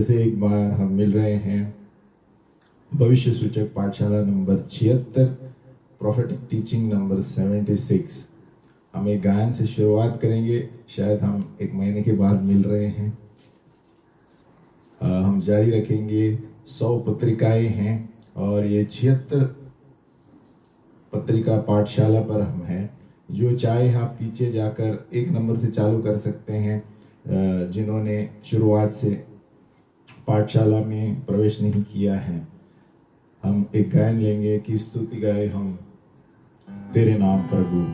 फिर से एक बार हम मिल रहे हैं भविष्य सूचक पाठशाला नंबर 76, प्रोफेटिक टीचिंग नंबर 76। हम एक गायन से शुरुआत करेंगे। शायद हम एक महीने के बाद मिल रहे हैं। हम जारी रखेंगे। 100 पत्रिकाएं हैं और ये 76 पत्रिका पाठशाला पर हम हैं। जो चाहे आप पीछे जाकर 1 नंबर से चालू कर सकते हैं। जिन्होंने शुरुआत से पाठशाला में प्रवेश नहीं किया है, हम एक गायन लेंगे कि स्तुति गाए हम तेरे नाम प्रभु।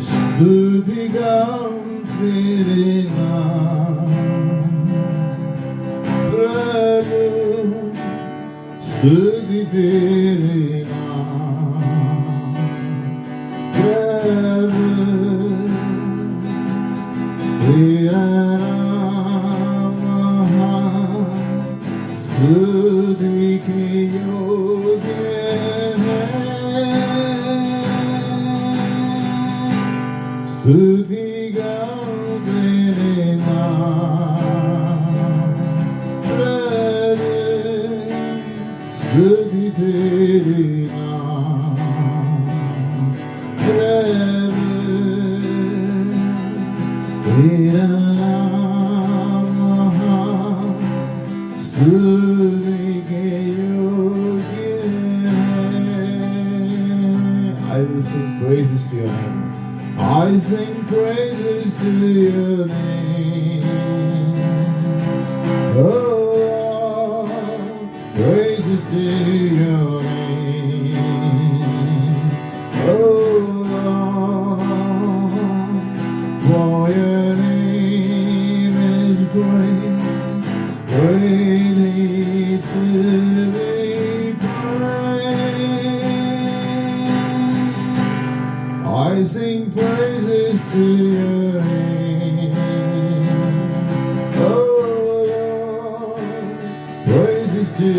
स्तुति गाऊं तेरे नाम प्रभु, स्तुति तेरे नाम प्रभु, तेरा नाम महान, स्तुति के योग्य स्तुति गाऊं तेरे नाम प्रभु, स्तुति तेरे नाम प्रभु, तेरा नाम महान, स्तुति के योग्य है। I will sing praises to your name. I sing praises to your name, oh Lord, praises to your name, oh Lord, for your name is great, greatly to be praised. I sing praises to your name, oh Lord, praises to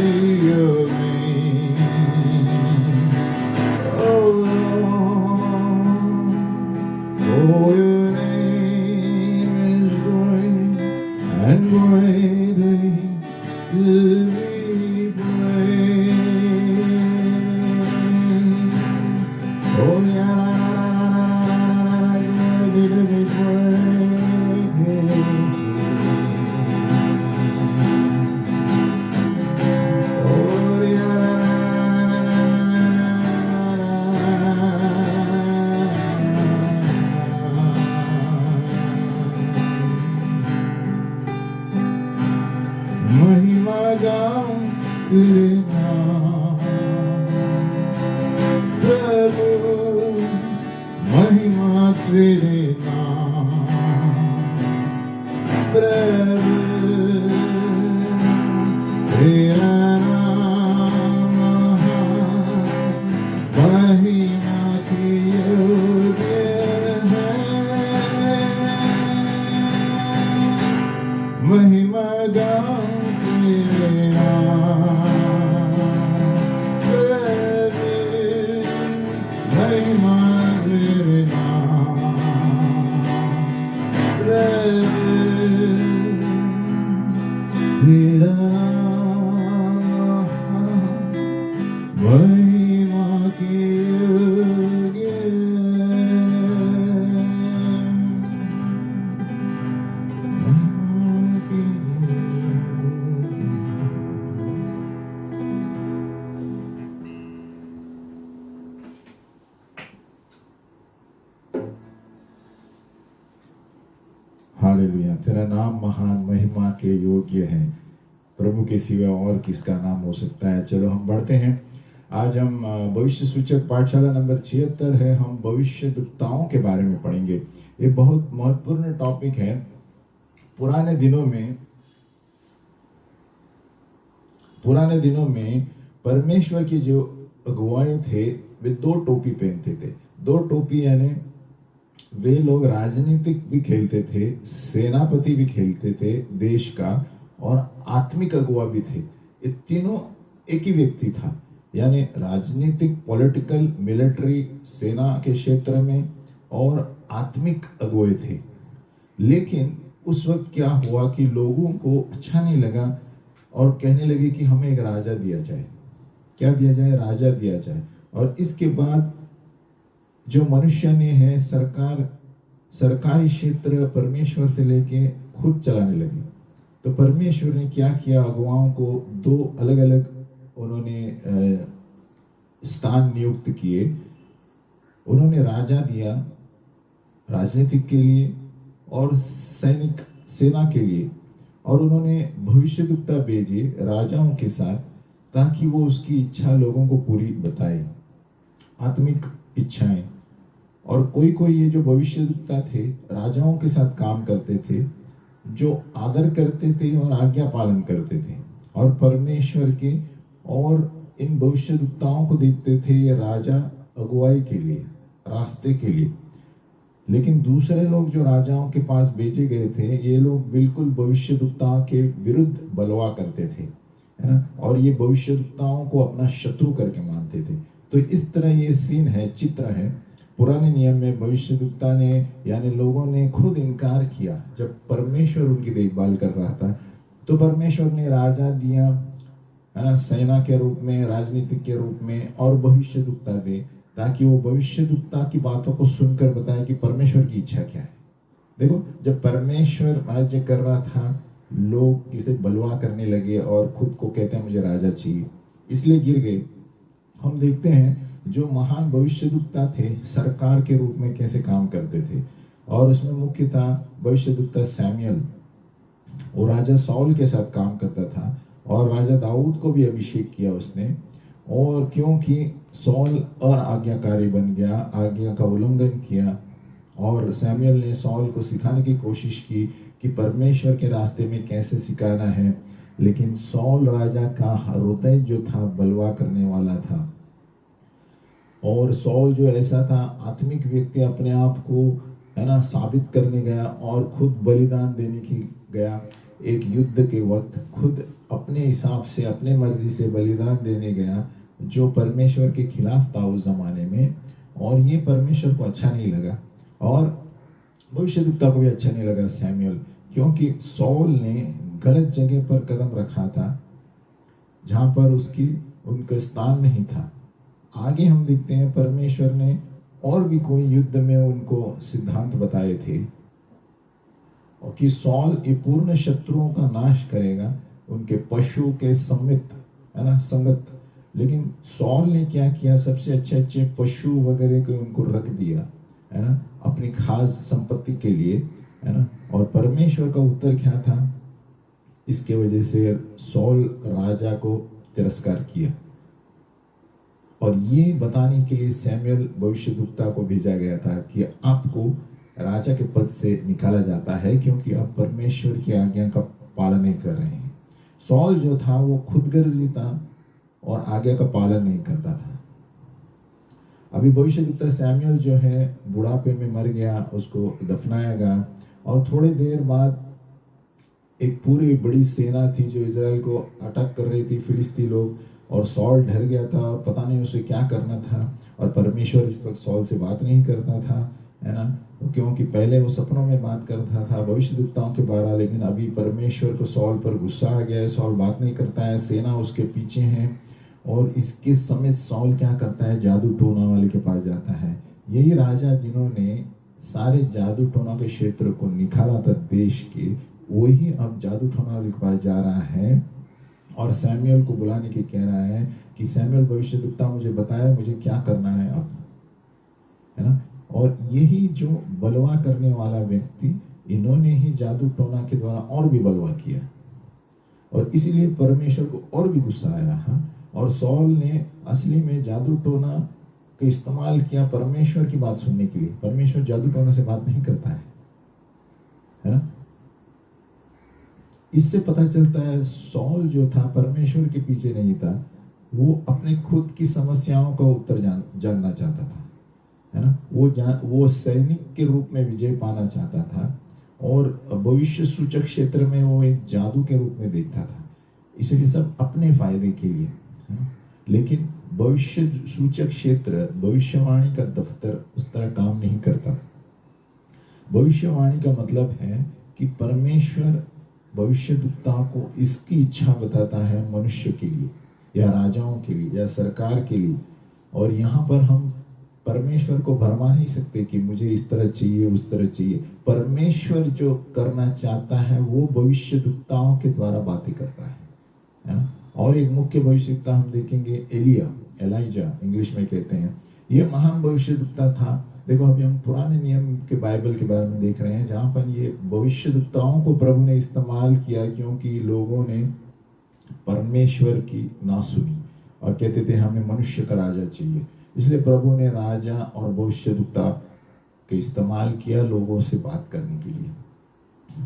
your name, oh Lord, for your name is great and greatly to be praised. Oh yeah. महिमा गाऊं तेरे नाम प्रभु, महिमा तेरे नाम प्रभु, तेरा नाम महान, महिमा के योग्य है। महिमा गाऊं तेरे नाम प्रभु, महिमा तेरे नाम प्रभु, तेरा महिमा के योग्य हालेलुया। तेरा नाम महान, महिमा के योग्य है। प्रभु के सिवा और किसका नाम हो सकता है। चलो हम बढ़ते हैं। आज हम भविष्य सूचक पाठशाला नंबर 76 है। हम भविष्यद्वक्ताओं के बारे में पढ़ेंगे। ये बहुत महत्वपूर्ण टॉपिक है। पुराने दिनों में परमेश्वर की जो अगुवाई थे वे 2 टोपी पहनते थे। 2 टोपी यानी वे लोग राजनीतिक भी खेलते थे, सेनापति भी खेलते थे देश का, और आत्मिक अगुवा भी थे। ये तीनों एक ही व्यक्ति था, यानी राजनीतिक, पॉलिटिकल, मिलिट्री, सेना के क्षेत्र में और आत्मिक अगुए थे। लेकिन उस वक्त क्या हुआ कि लोगों को अच्छा नहीं लगा और कहने लगे कि हमें एक राजा दिया जाए। क्या दिया जाए? राजा दिया जाए। और इसके बाद जो मनुष्य ने है सरकारी क्षेत्र परमेश्वर से लेके खुद चलाने लगे। तो परमेश्वर ने क्या किया, अगुवाओं को दो अलग अलग उन्होंने स्थान नियुक्त किए। उन्होंने राजा दिया राजनीतिक के लिए और सैनिक सेना के लिए, और उन्होंने भविष्यद्वक्ता भेजे राजाओं के साथ ताकि वो उसकी इच्छा लोगों को पूरी बताए, आत्मिक इच्छाएं। और कोई कोई ये जो भविष्यद्वक्ता थे राजाओं के साथ काम करते थे, जो आदर करते थे और आज्ञा पालन करते थे और परमेश्वर के, और इन भविष्यद्वक्ताओं को देखते थे ये राजा अगुवाई के लिए, रास्ते के लिए। लेकिन दूसरे लोग जो राजाओं के पास भेजे गए थे, ये लोग बिल्कुल भविष्यद्वक्ताओं के विरुद्ध बलवा करते थे, है ना, और ये भविष्यद्वक्ताओं को अपना शत्रु करके मानते थे। तो इस तरह ये सीन है, चित्र है। पुराने नियम में भविष्यद्वक्ता ने, यानी लोगों ने खुद इनकार किया। जब परमेश्वर उनकी देखभाल कर रहा था तो परमेश्वर ने राजा दिया, है ना, सेना के रूप में, राजनीतिक के रूप में, और भविष्यद्वक्ता दे ताकि वो भविष्यद्वक्ता की बातों को सुनकर बताए कि परमेश्वर की इच्छा क्या है। देखो, जब परमेश्वर राज्य कर रहा था, लोग किसे बलवा करने लगे और खुद को कहते हैं मुझे राजा चाहिए, इसलिए गिर गए। हम देखते हैं जो महान भविष्यद्वक्ता थे सरकार के रूप में कैसे काम करते थे, और उसमें मुख्य था भविष्यद्वक्ता सैमुएल। वो राजा साउल के साथ काम करता था और राजा दाऊद को भी अभिषेक किया उसने। और क्योंकि सौल और आज्ञाकारी बन गया, आज्ञा का उल्लंघन किया, और सैमुएल ने सौल को सिखाने की कोशिश की कि परमेश्वर के रास्ते में कैसे सिखाना है, लेकिन सौल राजा का हृदय जो था बलवा करने वाला था। और सौल जो ऐसा था, आत्मिक व्यक्ति, अपने आप को, है ना, साबित करने गया और खुद बलिदान देने की गया। एक युद्ध के वक्त खुद अपने हिसाब से, अपने मर्जी से बलिदान देने गया, जो परमेश्वर के खिलाफ था उस जमाने में। और ये परमेश्वर को अच्छा नहीं लगा और भविष्यद्वक्ता को भी अच्छा नहीं लगा सैमुएल, क्योंकि सौल ने गलत जगह पर कदम रखा था जहां पर उनका स्थान नहीं था। आगे हम देखते हैं परमेश्वर ने और भी कोई युद्ध में उनको सिद्धांत बताए थे, और कि सौल ये पूर्ण शत्रुओं का नाश करेगा, उनके पशु के समित, है ना, संगत। लेकिन सौल ने क्या किया, सबसे अच्छे अच्छे पशु वगैरह को उनको रख दिया, है ना, अपनी खास संपत्ति के लिए, है ना। और परमेश्वर का उत्तर क्या था, इसके वजह से सौल राजा को तिरस्कार किया। और ये बताने के लिए सैमुएल भविष्यद्वक्ता को भेजा गया था कि आपको राजा के पद से निकाला जाता है क्योंकि आप परमेश्वर की आज्ञा का पालन नहीं कर रहे हैं। सौल जो था वो खुदगर्जी था और आज्ञा का पालन नहीं करता था। अभी भविष्यद्वक्ता सैमुएल जो है बुढ़ापे में मर गया, उसको दफनाया गया, और थोड़ी देर बाद एक पूरी बड़ी सेना थी जो इजराइल को अटैक कर रही थी, फिलिस्ती लोग, और सौल डर गया था, पता नहीं उसे क्या करना था। और परमेश्वर इस वक्त सौल से बात नहीं करता था, है ना, क्योंकि पहले वो सपनों में बात करता था भविष्यद्वक्ताओं के बारे, लेकिन अभी परमेश्वर को सौल पर गुस्सा आ गया है, सौल बात नहीं करता है, सेना उसके पीछे है। और इसके समय सौल क्या करता है, जादू टोना वाले के पास जाता है। यही राजा जिन्होंने सारे जादू टोना के क्षेत्र को निकाला था देश के, वही अब जादू टोना वाले के पास जा रहा है और सैमुएल को बुलाने के कह रहा है कि सैमुएल भविष्यद्वक्ता मुझे बताया मुझे क्या करना है अब, है ना। और यही जो बलवा करने वाला व्यक्ति, इन्होंने ही जादू टोना के द्वारा और भी बलवा किया, और इसीलिए परमेश्वर को और भी गुस्सा आया। हाँ, और सौल ने असली में जादू टोना का इस्तेमाल किया परमेश्वर की बात सुनने के लिए। परमेश्वर जादू टोना से बात नहीं करता है ना। इससे पता चलता है सौल जो था परमेश्वर के पीछे नहीं था, वो अपने खुद की समस्याओं का उत्तर जानना चाहता था, है ना। वो सैनिक के रूप में विजय पाना चाहता था, और भविष्य सूचक क्षेत्र में वो एक जादू के रूप में देखता था। इसलिए सब अपने फायदे के लिए है। लेकिन भविष्य सूचक क्षेत्र, भविष्यवाणी का दफ्तर उस तरह काम नहीं करता। भविष्यवाणी का मतलब है कि परमेश्वर भविष्यद्वक्ताओं को इसकी इच्छा बताता है मनुष्य के लिए या राजाओं के लिए या सरकार के लिए। और यहाँ पर हम परमेश्वर को भरमा नहीं सकते कि मुझे इस तरह चाहिए उस तरह चाहिए। परमेश्वर जो करना चाहता है वो भविष्यद्वक्ताओं के द्वारा बातें करता है ना। और एक मुख्य भविष्यद्वक्ता हम देखेंगे एलाइजा इंग्लिश में कहते हैं। ये महान भविष्यद्वक्ता था। देखो अभी हम पुराने नियम के बाइबल के बारे में देख रहे हैं जहाँ पर ये भविष्यद्वक्ताओं को प्रभु ने इस्तेमाल किया क्योंकि लोगों ने परमेश्वर की ना सुनी और कहते थे हमें मनुष्य का राजा चाहिए। इसलिए प्रभु ने राजा और भविष्यद्वक्ता के इस्तेमाल किया लोगों से बात करने के लिए।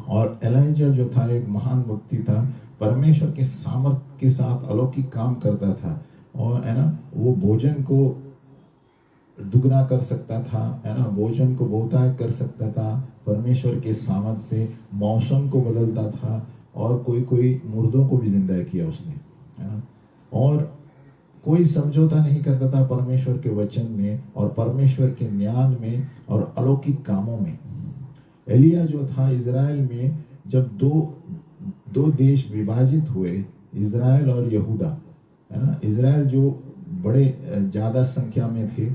और एलाइजा जो था एक महान व्यक्ति था, परमेश्वर के सामर्थ्य के साथ अलौकिक काम करता था। और है ना, वो भोजन को दुगना कर सकता था, है ना, भोजन को बहुतायत कर सकता था। परमेश्वर के सामर्थ्य से मौसम को बदलता था और कोई मुर्दों को भी जिंदा किया उसने, है ना। और कोई समझौता नहीं करता था परमेश्वर के वचन में और परमेश्वर के ज्ञान में और अलौकिक कामों में। एलिया जो था इजराइल में जब दो देश विभाजित हुए, इजराइल और यहूदा, है ना। इजराइल जो बड़े ज्यादा संख्या में थे,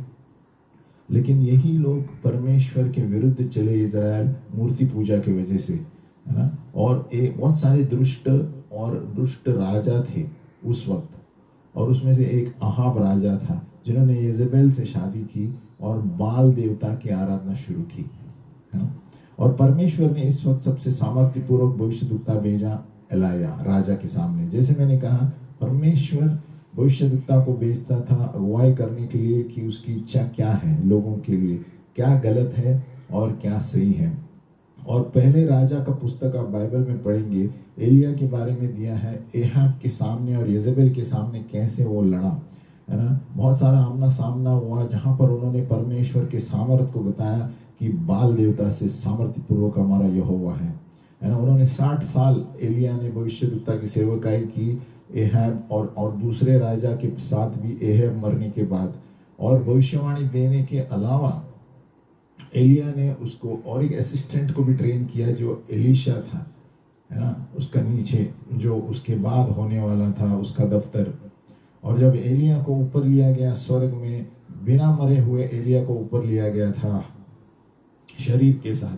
लेकिन यही लोग परमेश्वर के विरुद्ध चले इजराइल मूर्ति पूजा की वजह से, है ना। और बहुत सारे दुष्ट राजा थे उस वक्त। और उसमें से एक अहाब राजा था जिन्होंने येजेबेल से शादी की और बाल देवता की आराधना शुरू की, है ना। और परमेश्वर ने इस वक्त सबसे सामर्थ्यपूर्वक भविष्यद्वक्ता भेजा एलाया राजा के सामने। जैसे मैंने कहा, परमेश्वर भविष्यद्वक्ता को भेजता था अगुवाई करने के लिए कि उसकी इच्छा क्या है लोगों के लिए, क्या गलत है और क्या सही है। और पहले राजा का पुस्तक आप बाइबल में पढ़ेंगे, एलिया के बारे में दिया है एहाब के सामने और येजेबेल के सामने कैसे वो लड़ा, है ना। बहुत सारा आमना सामना हुआ जहाँ पर उन्होंने परमेश्वर के सामर्थ्य को बताया कि बाल देवता से सामर्थ्यपूर्वक हमारा यहोवा है ना। उन्होंने 60 साल एलिया ने भविष्यद्वक्ता की सेवकाई की एहाब और दूसरे राजा के साथ भी एहाब मरने के बाद। और भविष्यवाणी देने के अलावा एलिया ने उसको और एक असिस्टेंट को भी ट्रेन किया जो एलीशा था, है ना, उसका नीचे जो उसके बाद होने वाला था उसका दफ्तर। और जब एलिया को ऊपर लिया गया स्वर्ग में, बिना मरे हुए एलिया को ऊपर लिया गया था शरीर के साथ,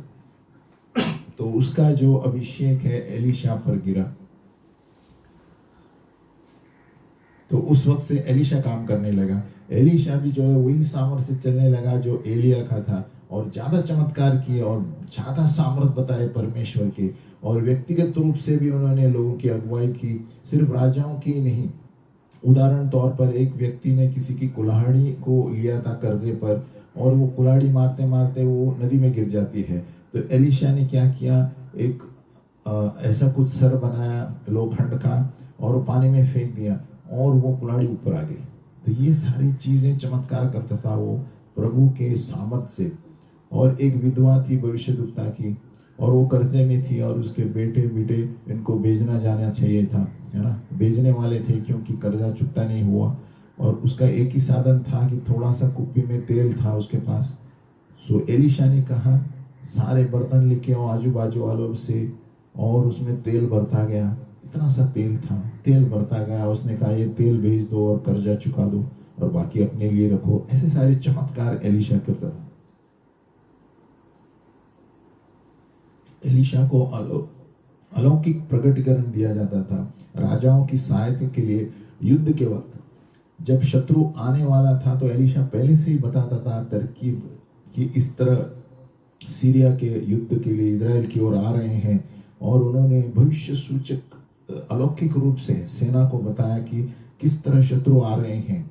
तो उसका जो अभिषेक है एलीशा पर गिरा। तो उस वक्त से एलीशा काम करने लगा। एलीशा भी जो है वही सामर्थ्य से चलने लगा जो एलिया का था और ज्यादा चमत्कार किए और ज्यादा सामर्थ बताए परमेश्वर के। और व्यक्तिगत रूप से भी उन्होंने लोगों की अगुवाई की, सिर्फ राजाओं की नहीं। उदाहरण तौर पर एक व्यक्ति ने किसी की कुल्हाड़ी को लिया था कर्जे पर और वो कुल्हाड़ी मारते मारते वो नदी में गिर जाती है। तो एलीशा ने क्या किया, एक ऐसा कुछ सर बनाया लोखंड का और वो पानी में फेंक दिया और वो कुल्हाड़ी ऊपर आ गई। तो ये सारी चीजें चमत्कार करता था वो प्रभु के सामर्थ से। और एक विधवा थी भविष्यद्वक्ता की और वो कर्जे में थी और उसके बेटे इनको भेजना जाना चाहिए था, है ना, भेजने वाले थे क्योंकि कर्जा चुकता नहीं हुआ। और उसका एक ही साधन था कि थोड़ा सा कुप्पी में तेल था उसके पास। सो एलीशा ने कहा सारे बर्तन लेके आओ आजू बाजू वालों से, और उसमें तेल भरता गया। इतना सा तेल था, तेल भरता गया। उसने कहा ये तेल भेज दो और कर्जा चुका दो और बाकी अपने लिए रखो। ऐसे सारे चमत्कार एलीशा करता था। एलीशा को अलौकिक प्रकटीकरण दिया जाता था राजाओं की सहायता के लिए। युद्ध के वक्त जब शत्रु आने वाला था तो एलीशा पहले से ही बताता था तरकीब कि इस तरह सीरिया के युद्ध के लिए इजराइल की ओर आ रहे हैं। और उन्होंने भविष्य सूचक अलौकिक रूप से सेना को बताया कि किस तरह शत्रु आ रहे हैं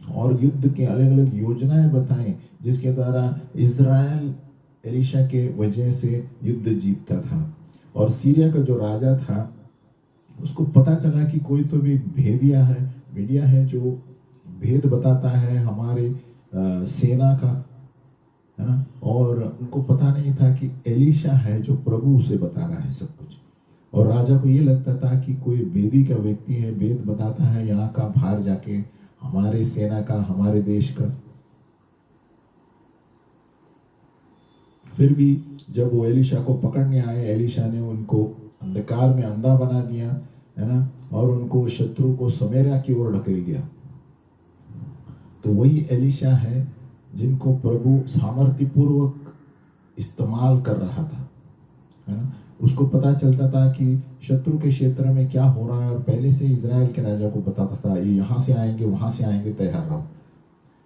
और युद्ध के अलग अलग योजनाएं बताएं जिसके द्वारा इजराइल एलीशा के वजह से युद्ध जीतता था। और सीरिया का जो राजा था उसको पता चला कि कोई तो भी भेदिया है, मीडिया है जो भेद बताता है हमारे सेना का, है ना। और उनको पता नहीं था कि एलीशा है जो प्रभु उसे बता रहा है सब कुछ। और राजा को ये लगता था कि कोई वेदी का व्यक्ति है, वेद बताता है यहाँ का, बाहर जाके हमारे सेना का, हमारे देश का। फिर भी जब वो एलिशा को पकड़ने आए, एलिशा ने उनको अंधकार में अंधा बना दिया, है ना, और उनको शत्रु को समेरा की ओर ढकेल दिया। तो वही एलिशा है जिनको प्रभु सामर्थ्य पूर्वक इस्तेमाल कर रहा था, है ना। उसको पता चलता था कि शत्रु के क्षेत्र में क्या हो रहा है, और पहले से इजराइल के राजा को बताता था ये यहाँ से आएंगे, वहां से आएंगे, तैयार रहो,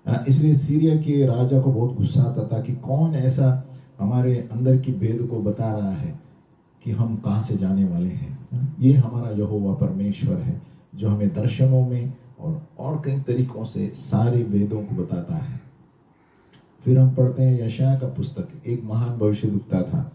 है ना। इसलिए सीरिया के राजा को बहुत गुस्सा आता था कि कौन ऐसा हमारे अंदर की भेद को बता रहा है कि हम कहाँ से जाने वाले हैं। ये हमारा यहोवा परमेश्वर है जो हमें दर्शनों में और कई तरीकों से सारे वेदों को बताता है। फिर हम पढ़ते हैं यशायाह का पुस्तक, एक महान भविष्यद्वक्ता था,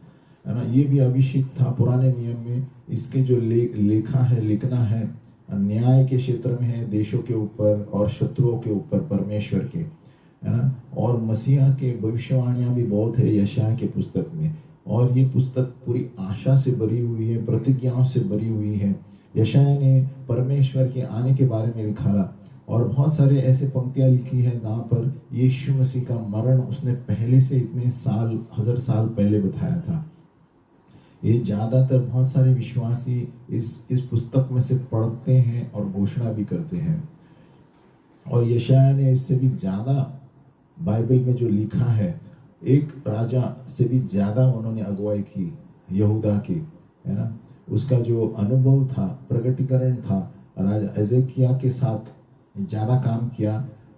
है ना। ये भी अभिषेक था पुराने नियम में। इसके जो लिखना है न्याय के क्षेत्र में है, देशों के ऊपर और शत्रुओं के ऊपर परमेश्वर के, है ना। और मसीहा के भविष्यवाणियां भी बहुत है यशायाह के पुस्तक में, और ये पुस्तक पूरी आशा से भरी हुई है, प्रतिज्ञाओं से भरी हुई है। यशायाह ने परमेश्वर के आने के बारे में लिखा, और बहुत सारे ऐसे पंक्तियां लिखी है जहाँ पर यीशु मसीह का मरण उसने पहले से इतने साल, 1000 साल पहले बताया था। ये ज्यादातर बहुत सारे विश्वासी इस पुस्तक में से पढ़ते हैं और घोषणा भी करते हैं। और यशायाह ने इससे भी ज्यादा बाइबल में जो लिखा है, एक राजा से भी ज्यादा उन्होंने अगुवाई की यहूदा की, है ना। उसका जो अनुभव था, प्रगटीकरण था, राजा एजेकिया के साथ ज्यादा काम किया,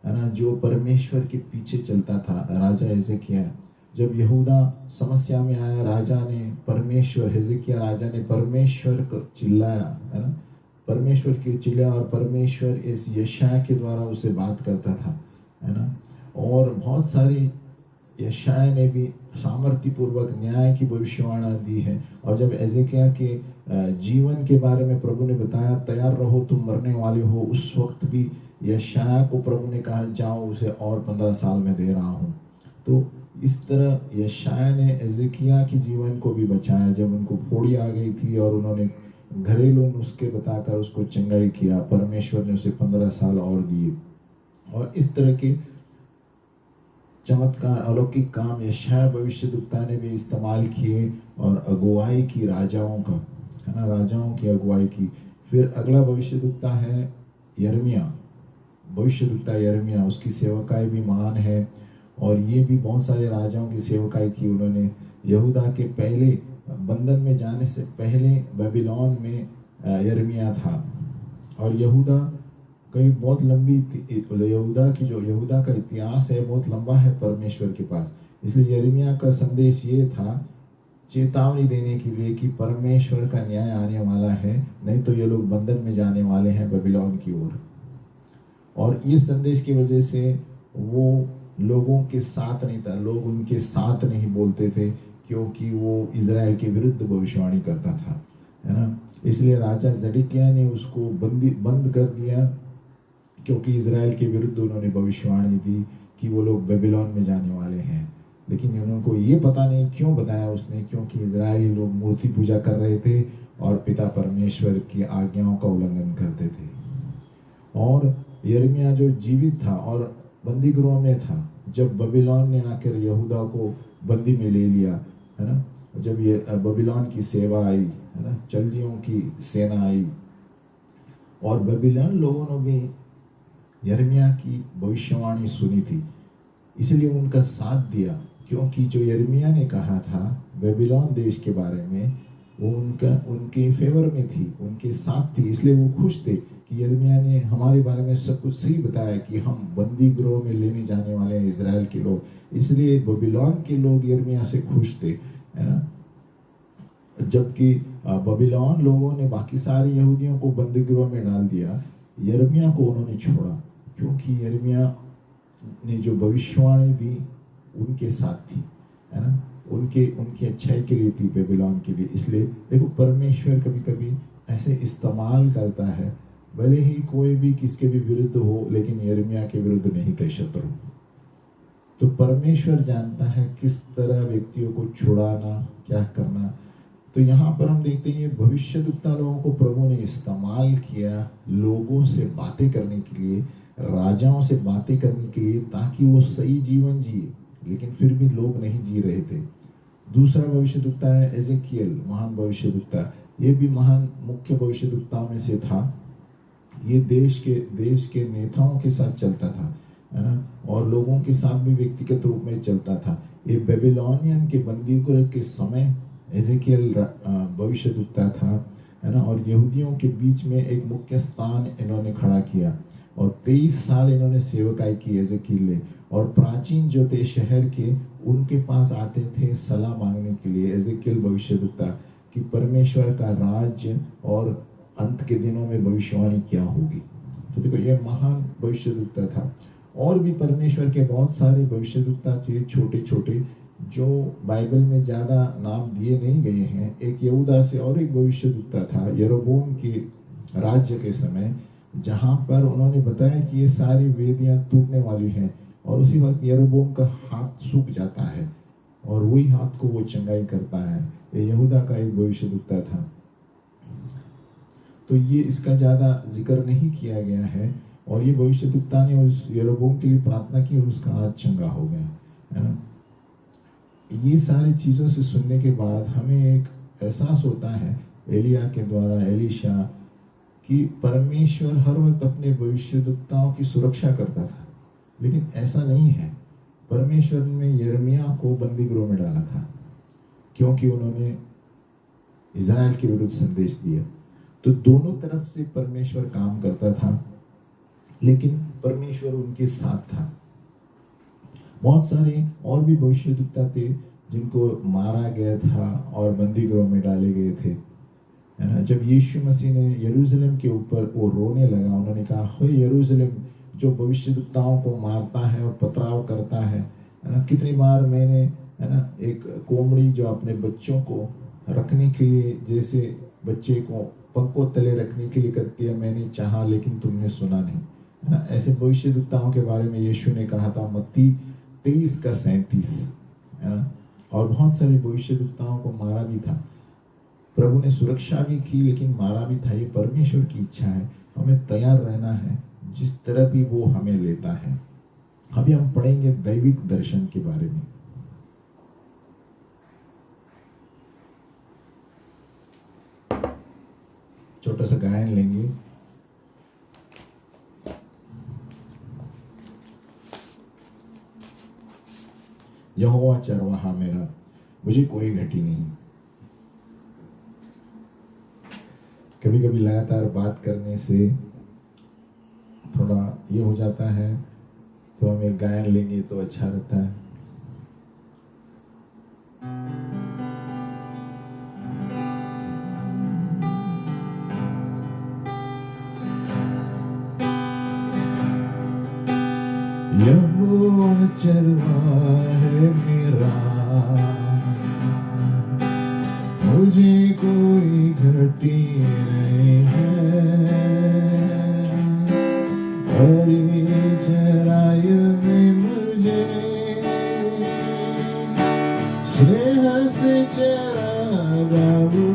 है ना। जो परमेश्वर के पीछे चलता था राजा एजेकिया, जब यहूदा समस्या में आया, राजा ने परमेश्वर, हिजकिय्याह राजा ने परमेश्वर को चिल्लाया, है ना, परमेश्वर की चिल्लाया, और परमेश्वर इस यशायाह के द्वारा उसे बात करता था, है ना। और बहुत सारी यशायाह ने भी सामर्थ्य पूर्वक न्याय की भविष्यवाणी दी है। और जब हिजकिय्याह के जीवन के बारे में प्रभु ने बताया, तैयार रहो तुम मरने वाले हो, उस वक्त भी यशायाह को प्रभु ने कहा जाओ, उसे और 15 साल में दे रहा हूँ। तो इस तरह यशायाह ने हिजकिय्याह के जीवन को भी बचाया। जब उनको फोड़ी आ गई थी और उन्होंने घरेलू नुस्खे बताकर उसको चंगाई किया, परमेश्वर ने उसे 15 साल और दिए। और इस तरह के चमत्कार, अलौकिक काम यशायाह भविष्यद्वक्ता ने भी इस्तेमाल किए और अगुवाई की राजाओं का, है ना, राजाओं की अगुवाई की। फिर अगला भविष्यद्वक्ता है यिर्मयाह, भविष्यद्वक्ता यिर्मयाह, उसकी सेवकाई भी महान है, और ये भी बहुत सारे राजाओं की सेवकाई की उन्होंने। यहूदा के पहले बंधन में जाने से पहले बेबीलोन में यिर्मयाह था, और यहूदा कई बहुत लंबी, यहूदा का इतिहास है बहुत लंबा है परमेश्वर के पास। इसलिए यिर्मयाह का संदेश ये था, चेतावनी देने के लिए कि परमेश्वर का न्याय आने वाला है, नहीं तो ये लोग बंधन में जाने वाले हैं बेबीलोन की ओर। और इस संदेश की वजह से वो लोगों के साथ नहीं था, लोग उनके साथ नहीं बोलते थे, क्योंकि वो इजराइल के विरुद्ध भविष्यवाणी करता था, है ना। इसलिए राजा ज़ेडेकिय्याह ने उसको बंद कर दिया, क्योंकि इजराइल के विरुद्ध उन्होंने भविष्यवाणी दी कि वो लोग बेबीलोन में जाने वाले हैं। लेकिन उनको ये पता नहीं क्यों बताया उसने, क्योंकि इजरायली लोग मूर्ति पूजा कर रहे थे और पिता परमेश्वर की आज्ञाओं का उल्लंघन करते थे। और यिर्मयाह जो जीवित था और बंदी गृह में था, जब बेबीलोन ने आकर यहूदा को बंदी में ले लिया, है ना, जब ये बेबीलोन की सेवा आई, है ना, चल्दियों की सेना आई, और बेबीलोन लोगों ने भी यिर्मयाह की भविष्यवाणी सुनी थी, इसलिए उनका साथ दिया, क्योंकि जो यिर्मयाह ने कहा था बेबीलोन देश के बारे में, वो उनके फेवर में थी, उनके साथ थी। इसलिए वो खुश थे कि यिर्मयाह ने हमारे बारे में सब कुछ सही बताया कि हम बंदी गृह में लेने जाने वाले हैं इजराइल के लोग। इसलिए बेबीलोन के लोग यिर्मयाह से खुश थे, है ना। जबकि बेबीलोन लोगों ने बाकी सारे यहूदियों को बंदी गृह में डाल दिया, यिर्मयाह को उन्होंने छोड़ा, क्योंकि यिर्मयाह ने जो भविष्यवाणी दी उनके साथ थी, है ना, उनकी अच्छाई के लिए थी, बेबीलोन के लिए। इसलिए देखो, परमेश्वर कभी कभी ऐसे इस्तेमाल करता है, भले ही कोई भी किसके भी विरुद्ध हो, लेकिन यिर्मयाह के विरुद्ध नहीं थे शत्रु। तो परमेश्वर जानता है किस तरह व्यक्तियों को छुड़ाना, क्या करना। तो यहाँ पर हम देखते हैं ये भविष्यद्वक्ता लोगों को प्रभु ने इस्तेमाल किया लोगों से बातें करने के लिए, राजाओं से बातें करने के लिए, ताकि वो सही जीवन जिए, लेकिन फिर भी लोग नहीं जी रहे थे। दूसरा भविष्यद्वक्ता है एजेकियल, महान भविष्यद्वक्ता। ये भी महान मुख्य भविष्यद्वक्ताओं में से था। ये देश के नेताओं के साथ चलता था, है ना, और लोगों के साथ भी व्यक्तिगत रूप में चलता था। ये बेबीलोनियन के बंदीगृह के समय एजेकियल भविष्यद्वक्ता था, है ना, और यहूदियों के बीच में एक मुख्य स्थान इन्होंने खड़ा किया और 23 साल इन्होंने सेवकाई की एजेकियल ने। और प्राचीन जो थे शहर के, उनके पास आते थे सलाह मांगने के लिए एजेकियल भविष्यद्वक्ता कि परमेश्वर का राज्य और अंत के दिनों में भविष्यवाणी क्या होगी। तो देखो ये महान भविष्यद्वक्ता था। और भी परमेश्वर के बहुत सारे भविष्यद्वक्ता थे, छोटे छोटे, जो बाइबल में ज़्यादा नाम दिए नहीं गए हैं। एक यहूदा से और एक भविष्यद्वक्ता था यरोबोम के राज्य के समय, जहाँ पर उन्होंने बताया कि ये सारी वेदियाँ टूटने वाली हैं, और उसी वक्त यरोबोम का हाथ सूख जाता है और वही हाथ को वो चंगाई करता है। ये यहूदा का एक भविष्यद्वक्ता था। तो ये इसका ज़्यादा जिक्र नहीं किया गया है। और ये भविष्यद्वक्ता ने उस यरोबोम के लिए प्रार्थना की और उसका हाथ चंगा हो गया, है ना। ये सारी चीज़ों से सुनने के बाद हमें एक एहसास होता है एलिया के द्वारा, एलीशा, कि परमेश्वर हर वक्त अपने भविष्यद्वक्ताओं की सुरक्षा करता था। लेकिन ऐसा नहीं है। परमेश्वर ने यिर्मयाह को बंदीगृह में डाला था क्योंकि उन्होंने इज़राइल के विरुद्ध संदेश दिया। तो दोनों तरफ से परमेश्वर काम करता था, लेकिन परमेश्वर उनके साथ था। बहुत सारे और भी भविष्यद्वक्ता थे जिनको मारा गया था और बंदीगृह में डाले गए थे, है ना। जब यीशु मसीह ने यरूशलेम के ऊपर वो रोने लगा, उन्होंने कहा, हे यरूशलेम जो भविष्यद्वक्ताओं को मारता है और पथराव करता है ना, कितनी बार मैंने, है ना, एक कोमड़ी जो अपने बच्चों को रखने के लिए, जैसे बच्चे को पंखों तले रखने के लिए करती है, मैंने चाहा लेकिन तुमने सुना नहीं, है ना। ऐसे भविष्यद्वक्ताओं के बारे में यीशु ने कहा था, मत्ती 23:37, है ना। और बहुत सारे भविष्यद्वक्ताओं को मारा भी था। प्रभु ने सुरक्षा भी की लेकिन मारा भी था। ये परमेश्वर की इच्छा है, हमें तैयार रहना है जिस तरह भी वो हमें लेता है। अभी हम पढ़ेंगे दैविक दर्शन के बारे में। छोटा सा गायन लेंगे। यहोवा चरवाहा मेरा, मुझे कोई घटी नहीं। कभी कभी लगातार बात करने से थोड़ा ये हो जाता है, तो हम एक गायन लेंगे तो अच्छा रहता है। यहोवा चरवाहा मेरा, मुझे कोई घटी नहीं है। हरी चराई में मुझे स्नेह से चरागा है।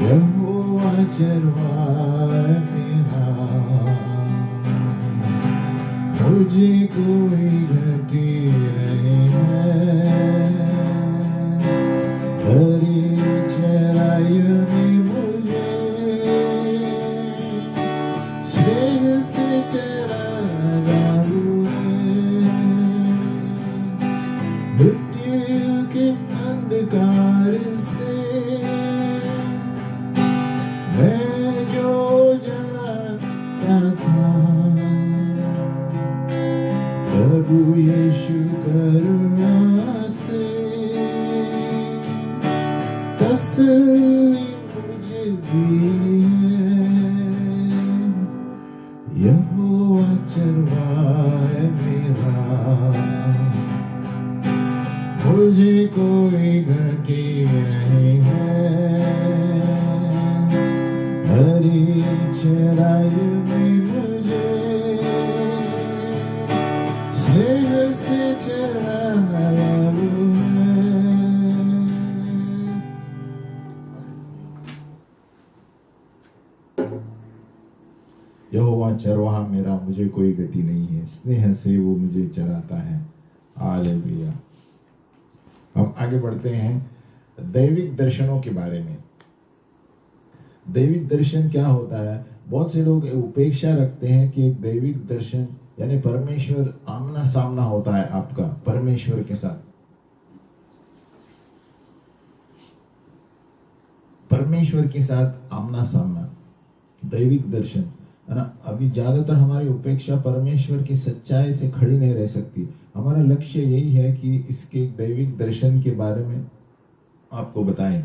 यहोवा चरवाहा मेरा, मुझे कोई घटी नहीं है। हरी चराई में मुझे स्नेह से चरागा है। मृत्यु के अंधकार से मैं जो जाता था, प्रभु यीशु करुणा से तसल्ली मुझे दी है। यहोवा चरवाहा मेरा, मुझे कोई घटी नहीं है। हरी चराई में मुझे स्नेह से चराया है। यहोवा चरवाहा मेरा, मुझे कोई गति नहीं है, स्नेह से वो मुझे चराता है। हालेलुया। हम आगे बढ़ते हैं दैविक दर्शनों के बारे में। दैविक दर्शन क्या होता है? बहुत से लोग उपेक्षा रखते हैं कि एक दैविक दर्शन यानी परमेश्वर आमना सामना होता है आपका परमेश्वर के साथ। परमेश्वर के साथ आमना सामना, दैविक दर्शन है ना। अभी ज्यादातर हमारी उपेक्षा परमेश्वर की सच्चाई से खड़ी नहीं रह सकती। हमारा लक्ष्य यही है कि इसके दैविक दर्शन के बारे में आपको बताएं।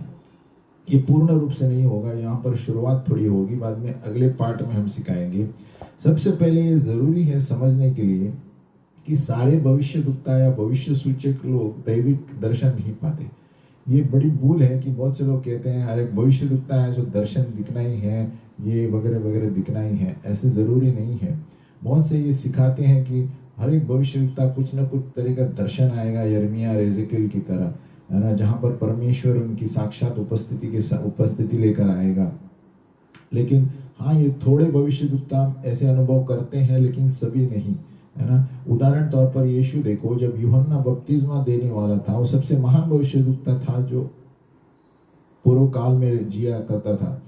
ये पूर्ण रूप से नहीं होगा, यहाँ पर शुरुआत थोड़ी होगी, बाद में अगले पार्ट में हम सिखाएंगे। सबसे पहले ये जरूरी है समझने के लिए कि सारे भविष्यद्वक्ता या भविष्य सूचक लोग दैविक दर्शन नहीं पाते। ये बड़ी भूल है कि बहुत से लोग कहते हैं अरे भविष्यद्वक्ता है जो दर्शन दिखना ही है, ये वगैरह वगैरह दिखना ही है। ऐसे जरूरी नहीं है। बहुत से ये सिखाते हैं कि हर एक भविष्यद्वक्ता कुछ न कुछ तरह का दर्शन आएगा, यिर्मयाह एजेकिएल की तरह, है ना, जहां पर परमेश्वर उनकी साक्षात उपस्थिति लेकर आएगा। लेकिन हाँ, ये थोड़े भविष्यद्वक्ता ऐसे अनुभव करते हैं, लेकिन सभी नहीं, है ना। उदाहरण तौर पर यीशु देखो, जब यूहन्ना बपतिस्मा देने वाला था, वो सबसे महान भविष्यद्वक्ता था जो पूर्व काल में जिया करता था।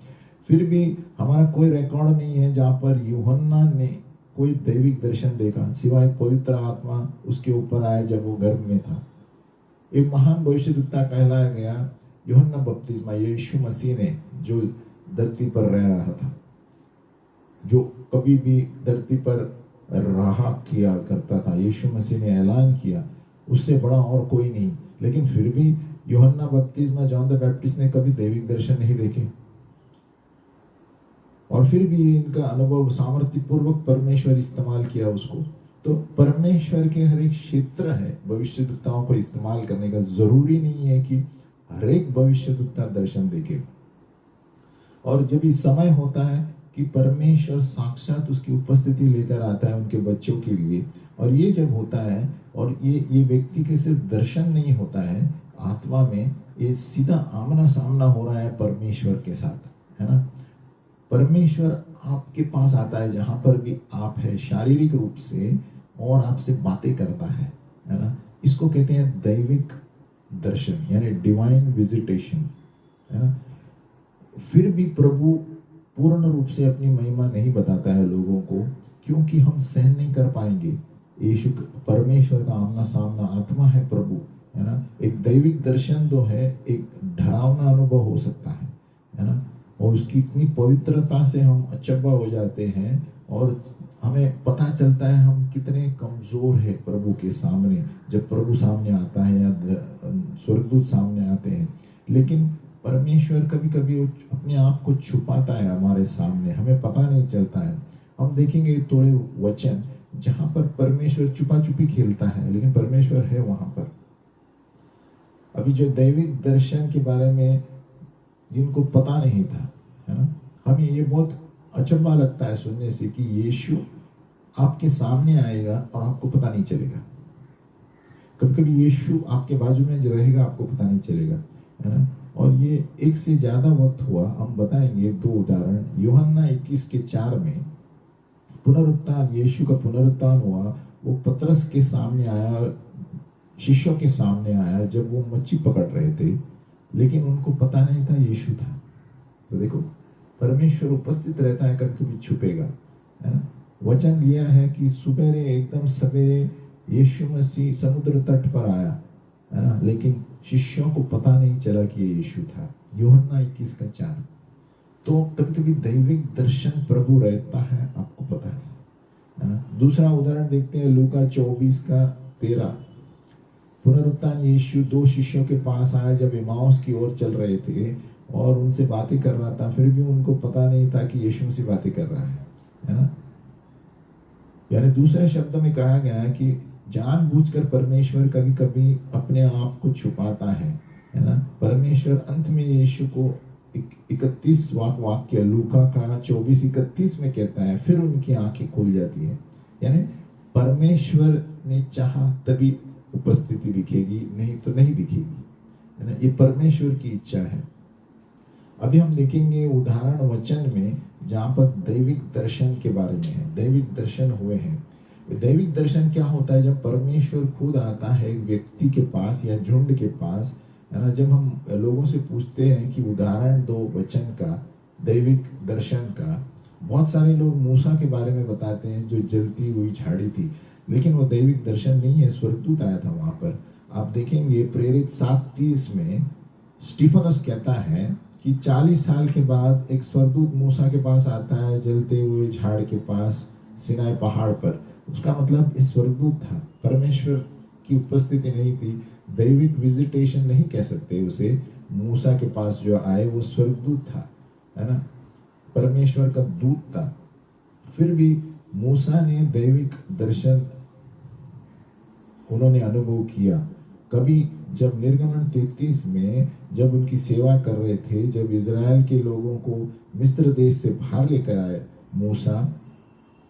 फिर भी हमारा कोई रिकॉर्ड नहीं है जहाँ पर यूहन्ना ने कोई दैविक दर्शन देखा, सिवाय पवित्र आत्मा उसके ऊपर आए जब वो गर्भ में था। एक महान भविष्यद्वक्ता कहलाया गया यूहन्ना बपतिस्मा, यीशु मसीह ने जो धरती पर रह रहा था, जो कभी भी धरती पर रहा किया करता था। यीशु मसीह ने ऐलान किया, उससे बड़ा और कोई नहीं। लेकिन फिर भी यूहन्ना बपतिस्मा, जॉन द बैप्टिस्ट ने कभी दैविक दर्शन नहीं देखे, और फिर भी इनका अनुभव सामर्थ्य पूर्वक परमेश्वर इस्तेमाल किया उसको। तो परमेश्वर के हर एक क्षेत्र है भविष्यद्वक्ताओं को इस्तेमाल करने का। जरूरी नहीं है कि हर एक भविष्यद्वक्ता दर्शन देखे। और जब इस समय होता है कि परमेश्वर साक्षात उसकी उपस्थिति लेकर आता है उनके बच्चों के लिए, और ये जब होता है, और ये व्यक्ति के सिर्फ दर्शन नहीं होता है, आत्मा में ये सीधा आमना सामना हो रहा है परमेश्वर के साथ, है ना। परमेश्वर आपके पास आता है जहां पर भी आप है शारीरिक रूप से, और आपसे बातें करता है ना। इसको कहते हैं दैविक दर्शन यानी डिवाइन विजिटेशन, है ना। फिर भी प्रभु पूर्ण रूप से अपनी महिमा नहीं बताता है लोगों को, क्योंकि हम सहन नहीं कर पाएंगे। यीशु परमेश्वर का आमना सामना, आत्मा है प्रभु, है ना। एक दैविक दर्शन तो है, एक डरावना अनुभव हो सकता है ना। और उसकी इतनी पवित्रता से हम अचंभा हो जाते हैं, और हमें पता चलता है हम कितने कमजोर है प्रभु के सामने, जब प्रभु सामने आता है या स्वर्गदूत सामने आते हैं। लेकिन परमेश्वर कभी कभी अपने आप को छुपाता है हमारे सामने, हमें पता नहीं चलता है। हम देखेंगे थोड़े वचन जहां पर परमेश्वर छुपा छुपी खेलता है, लेकिन परमेश्वर है वहां पर। अभी जो दैविक दर्शन के बारे में जिनको पता नहीं था, है ना, हमें ये बहुत अचंभा लगता है सुनने से कि यीशु आपके सामने आएगा और आपको पता नहीं चलेगा। कभी कभी यीशु आपके बाजू में जो रहेगा, आपको पता नहीं चलेगा, है ना। और ये एक से ज्यादा वक्त हुआ। हम बताएंगे दो उदाहरण। यूहन्ना 21:4 में पुनरुत्थान, यीशु का पुनरुत्थान हुआ। वो पतरस के सामने आया, शिष्यों के सामने आया जब वो मच्छी पकड़ रहे थे, लेकिन उनको पता नहीं था यीशु था। तो देखो, परमेश्वर उपस्थित रहता है, कभी कभी छुपेगा, है ना। वचन लिया है कि सुबेरे, एकदम सवेरे यीशु मसीह समुद्र तट पर आया, है ना, लेकिन शिष्यों को पता नहीं चला कि ये यीशु था। यूहन्ना 21:4। तो कभी कभी दैविक दर्शन प्रभु रहता है, आपको पता है ना। दूसरा उदाहरण देखते हैं, लूका 24:13। पुनरुत्थान यीशु 2 शिष्यों के पास आया जब इमाउस की ओर चल रहे थे, और उनसे बातें कर रहा था। फिर भी उनको पता नहीं था कि यीशु से बातें कर रहा है ना। यानी दूसरे शब्दों में कहा गया है कि जानबूझकर परमेश्वर कभी कभी अपने आप को छुपाता है ना। परमेश्वर अंत में यीशु को 31 वाक्य लूका का 24:31 में कहता है, फिर उनकी आंखें खुल जाती है। यानी परमेश्वर ने चाहा तभी उपस्थिति दिखेगी, नहीं तो नहीं दिखेगी, है ना। ये परमेश्वर की इच्छा है। अभी हम देखेंगे उदाहरण वचन में जहाँ पर दैविक दर्शन के बारे में है, दैविक दर्शन हुए हैं। दैविक दर्शन क्या होता है? जब परमेश्वर खुद आता है एक व्यक्ति के पास या झुंड के पास, है ना। जब हम लोगों से पूछते हैं कि उदाहरण दो वचन का, दैविक दर्शन का, बहुत सारे लोग मूसा के बारे में बताते हैं जो जलती हुई झाड़ी थी, लेकिन वो दैविक दर्शन नहीं है, स्वर्गदूत आया था वहां पर। आप देखेंगे प्रेरित 7:30 में स्टीफनस कहता है कि 40 साल के बाद एक स्वर्गदूत मूसा के पास आता है, जलते हुए झाड़ के पास, सिनाई पहाड़ पर। उसका मतलब इस स्वर्गदूत था, परमेश्वर की उपस्थिति नहीं थी, दैविक विजिटेशन नहीं कह सकते उसे। मूसा के पास जो आए वो स्वर्गदूत था, है ना, परमेश्वर का दूत था। फिर भी मूसा ने दैविक दर्शन उन्होंने अनुभव किया। कभी जब निर्गमन 33 में जब उनकी सेवा कर रहे थे, जब इज़राइल के लोगों को मिस्र देश से बाहर लेकर आए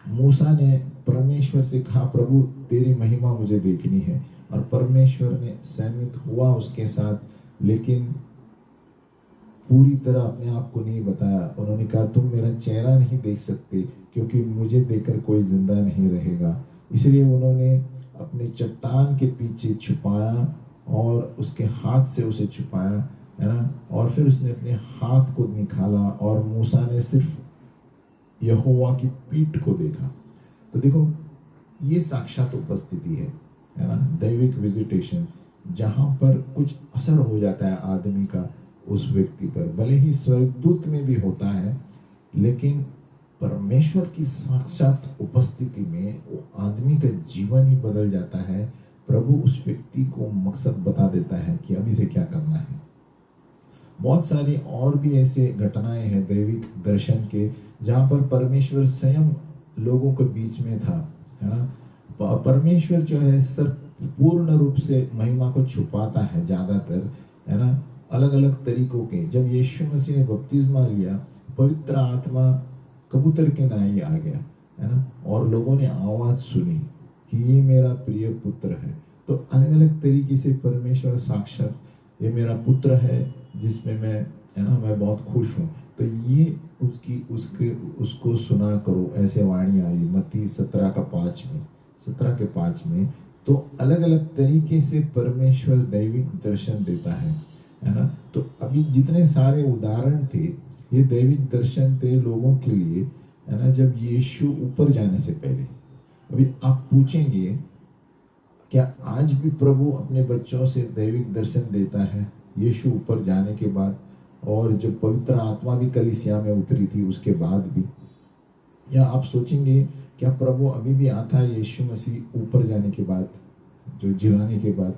मूसा ने परमेश्वर से कहा, प्रभु तेरी महिमा मुझे देखनी है। और परमेश्वर ने सहमत हुआ उसके साथ, लेकिन पूरी तरह अपने आप को नहीं बताया। उन्होंने कहा तुम मेरा चेहरा नहीं देख सकते, क्योंकि मुझे देखकर कोई जिंदा नहीं रहेगा। इसलिए उन्होंने अपने चट्टान के पीछे छुपाया और उसके हाथ से उसे छुपाया, है ना। और फिर उसने अपने हाथ को निकाला और मूसा ने सिर्फ यहोवा की पीठ को देखा। तो देखो, ये साक्षात उपस्थिति है ना, दैविक विजिटेशन, जहां पर कुछ असर हो जाता है आदमी का उस व्यक्ति पर। भले ही स्वर्गदूत में भी होता है, लेकिन परमेश्वर की साक्षात उपस्थिति में वो आदमी का जीवन ही बदल जाता है। प्रभु उस व्यक्ति को मकसद बता देता है कि अभी से क्या करना है। बहुत सारी और भी ऐसे घटनाएं हैं दैविक दर्शन के, जहाँ पर परमेश्वर स्वयं लोगों के बीच में था, है ना। परमेश्वर जो है सर पूर्ण रूप से महिमा को छुपाता है ज्यादातर, है ना, अलग अलग तरीकों के। जब यीशु मसीह ने बपतिस्मा लिया, पवित्र आत्मा कबूतर के नाई आ गया, है ना, और लोगों ने आवाज सुनी कि ये मेरा प्रिय पुत्र है। तो अलग अलग तरीके से परमेश्वर साक्षात, ये मेरा पुत्र है जिसमें मैं, है ना, मैं बहुत खुश हूँ। तो ये उसको सुना करो, ऐसे वाणी आई मत्ती 17:5 में। तो अलग अलग तरीके से परमेश्वर दैविक दर्शन देता है ना। तो अभी जितने सारे उदाहरण थे, ये दैविक दर्शन थे लोगों के लिए, है ना, जब यीशु ऊपर जाने से पहले। अभी आप पूछेंगे क्या आज भी प्रभु अपने बच्चों से दैविक दर्शन देता है यीशु ऊपर जाने के बाद, और जब पवित्र आत्मा भी कलीसिया में उतरी थी उसके बाद भी? या आप सोचेंगे क्या प्रभु अभी भी आता है यीशु मसीह ऊपर जाने के बाद, जो जिलाने के बाद?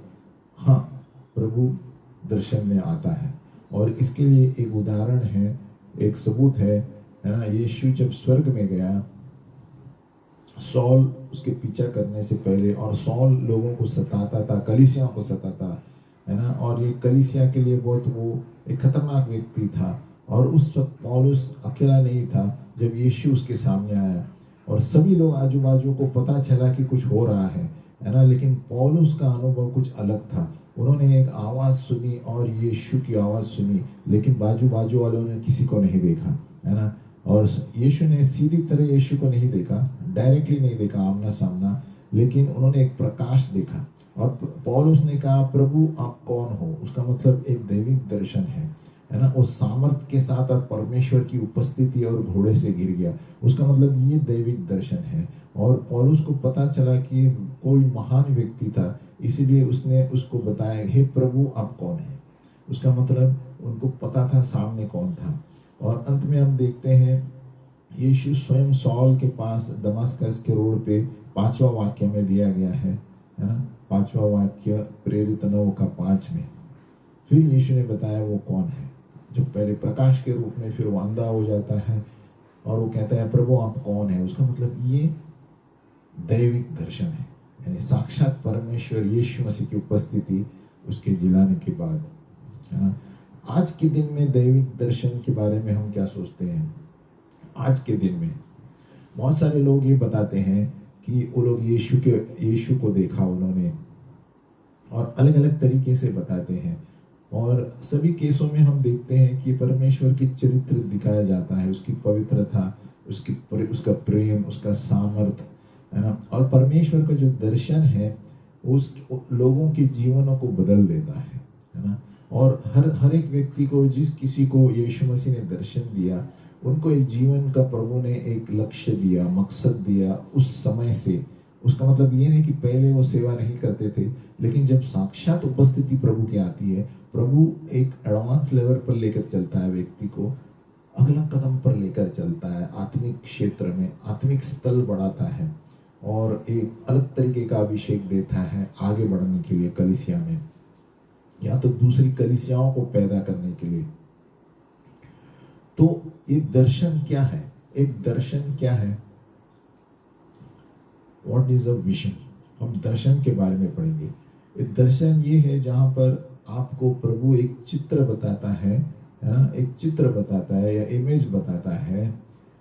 हाँ, प्रभु दर्शन में आता है। और इसके लिए एक उदाहरण है, एक सबूत है ना। यीशु जब स्वर्ग में गया, सौल उसके पीछा करने से पहले, और सौल लोगों को सताता था, कलीसिया को सताता, है ना, और ये कलीसिया के लिए बहुत वो एक खतरनाक व्यक्ति था। और उस वक्त पौलुस अकेला नहीं था जब यीशु उसके सामने आया, और सभी लोग आजू बाजू को पता चला कि कुछ हो रहा है ना, लेकिन पौलुस का अनुभव कुछ अलग था। उन्होंने एक आवाज़ सुनी और यीशु की आवाज़ सुनी, लेकिन बाजू वालों ने किसी को नहीं देखा, है ना। और यीशु ने सीधी तरह यीशु को नहीं देखा, डायरेक्टली नहीं देखा आमना सामना, लेकिन उन्होंने एक प्रकाश देखा। और पौलुस ने कहा, प्रभु आप कौन हो? उसका मतलब एक दैविक दर्शन है ना। उस सामर्थ के साथ और परमेश्वर की उपस्थिति, और घोड़े से गिर गया, उसका मतलब ये दैविक दर्शन है। और पौलुस को पता चला कि कोई महान व्यक्ति था, इसीलिए उसने उसको बताया, हे प्रभु आप कौन है? उसका मतलब उनको पता था सामने कौन था। और अंत में हम देखते हैं यीशु स्वयं सौल के पास दमास्कस के रोड पे 5वां वाक्य में दिया गया है ना, 5वां वाक्य प्रेरित 9:5 में। फिर यीशु ने बताया वो कौन है, जो पहले प्रकाश के रूप में, फिर वो अंधा हो जाता है और वो कहता है प्रभु आप कौन है? उसका मतलब ये दैविक दर्शन है, यानी साक्षात परमेश्वर यीशु मसीह की उपस्थिति उसके जिलाने के बाद, है ना। आज के दिन में दैविक दर्शन के बारे में हम क्या सोचते हैं? आज के दिन में बहुत सारे लोग ये बताते हैं कि वो लोग यीशु को देखा उन्होंने, और अलग अलग तरीके से बताते हैं। और सभी केसों में हम देखते हैं कि परमेश्वर की चरित्र दिखाया जाता है, उसकी पवित्रता, उसका प्रेम, उसका सामर्थ, है ना। और परमेश्वर का जो दर्शन है उस लोगों के जीवनों को बदल देता है ना। और हर एक व्यक्ति को, जिस किसी को यीशु मसीह ने दर्शन दिया, उनको एक जीवन का प्रभु ने एक लक्ष्य दिया, मकसद दिया उस समय से। उसका मतलब ये नहीं कि पहले वो सेवा नहीं करते थे, लेकिन जब साक्षात उपस्थिति प्रभु की आती है, प्रभु एक एडवांस लेवल पर लेकर चलता है व्यक्ति को, अगला कदम पर लेकर चलता है, आत्मिक क्षेत्र में आत्मिक स्थल बढ़ाता है और एक अलग तरीके का अभिषेक देता है आगे बढ़ने के लिए कलीसिया में, या तो दूसरी कलीसियाओं को पैदा करने के लिए। तो एक दर्शन क्या है? एक दर्शन क्या है? What is a vision? हम दर्शन के बारे में पढ़ेंगे। एक दर्शन ये है जहां पर आपको प्रभु एक चित्र बताता है ना, एक चित्र बताता है या इमेज बताता है।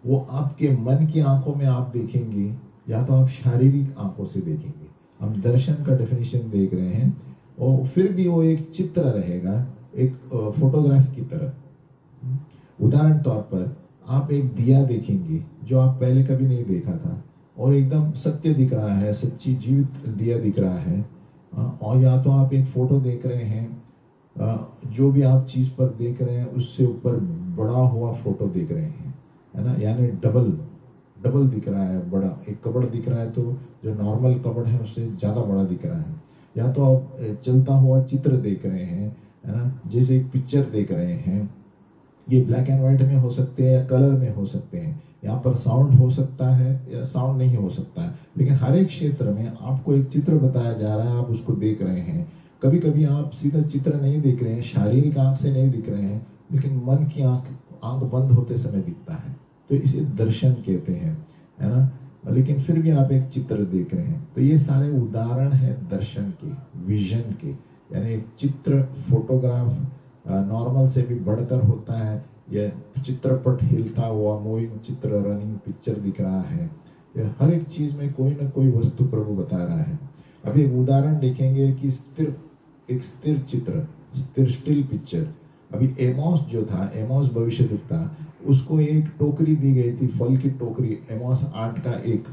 वो आपके मन की आंखों में आप देखेंगे या तो आप शारीरिक आंखों से देखेंगे। हम दर्शन का डेफिनेशन देख रहे हैं, और फिर भी वो एक चित्र रहेगा, एक फोटोग्राफ की तरह। उदाहरण तौर पर आप एक दिया देखेंगे जो आप पहले कभी नहीं देखा था, और एकदम सत्य दिख रहा है, सच्ची जीवित दिया दिख रहा है। और या तो आप एक फोटो देख रहे हैं, जो भी आप चीज पर देख रहे हैं उससे ऊपर बड़ा हुआ फोटो देख रहे हैं, है ना, यानी डबल दिख रहा है, बड़ा। एक कपड़ दिख रहा है तो जो नॉर्मल कपड़ है उससे ज्यादा बड़ा दिख रहा है। या तो आप चलता हुआ चित्र देख रहे हैं, है ना, जैसे एक पिक्चर देख रहे हैं। ये ब्लैक एंड व्हाइट में हो सकते हैं या कलर में हो सकते हैं। यहाँ पर साउंड हो सकता है या साउंड नहीं हो सकता है, लेकिन हर एक क्षेत्र में आपको एक चित्र बताया जा रहा है, आप उसको देख रहे हैं। कभी कभी आप सीधा चित्र नहीं देख रहे हैं, शारीरिक आंख से नहीं दिख रहे हैं, लेकिन मन की आंख बंद होते समय दिखता है, तो इसे दर्शन कहते हैं, है ना। लेकिन फिर भी आप एक चित्र देख रहे हैं। तो ये सारे उदाहरण है दर्शन के, विजन के। यानी एक चित्र, फोटोग्राफ नॉर्मल से भी बढ़कर होता है। यह चित्रपट, हिलता हुआ मूविंग चित्र, रनिंग पिक्चर दिख रहा है। हर एक चीज में कोई ना कोई वस्तु प्रभु बता रहा है। अभी एक उदाहरण देखेंगे कि एक स्थिर चित्र, स्टिल पिक्चर। अभी एमोस जो था, एमोस भविष्यद्वक्ता, उसको एक टोकरी दी गई थी, फल की टोकरी, एमोस 8 का 1।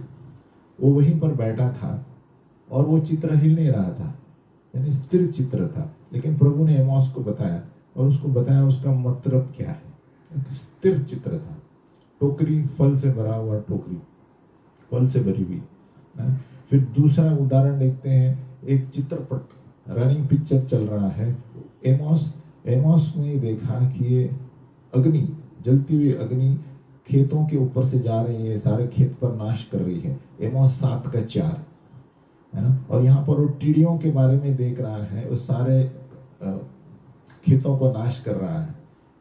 वो वहीं पर बैठा था और वो चित्र हिल नहीं रहा था, यानी स्थिर चित्र था। लेकिन प्रभु ने एमोस को बताया और उसको बताया उसका मतलब क्या है। एक स्थिर चित्र था, टोकरी, फल से भरा हुआ टोकरी, फल से भरी हुई। फिर दूसरा उदाहरण देखते हैं, एक चित्रपट, रनिंग पिक्चर चल रहा है। एमोस ने देखा कि ये अग्नि, जलती हुई अग्नि खेतों के ऊपर से जा रही है, सारे खेत पर नाश कर रही है। एमोस 7 का 4, है ना। और यहाँ पर वो टीडियों के बारे में देख रहा है, वो सारे खेतों को नाश कर रहा है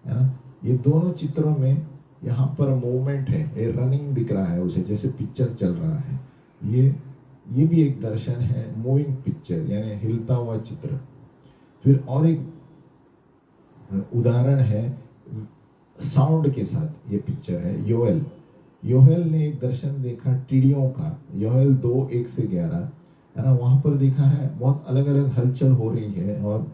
ना। ये दोनों चित्रों में यहाँ पर मूवमेंट है, ये रनिंग दिख रहा है उसे, जैसे पिक्चर चल रहा है। ये भी एक दर्शन है, मूविंग पिक्चर, यानी हिलता हुआ चित्र। फिर और एक उदाहरण है साउंड के साथ, ये पिक्चर है योएल ने एक दर्शन देखा टीडियों का, योएल 2:1-11, है ना। वहां पर देखा है बहुत अलग अलग हलचल हो रही है और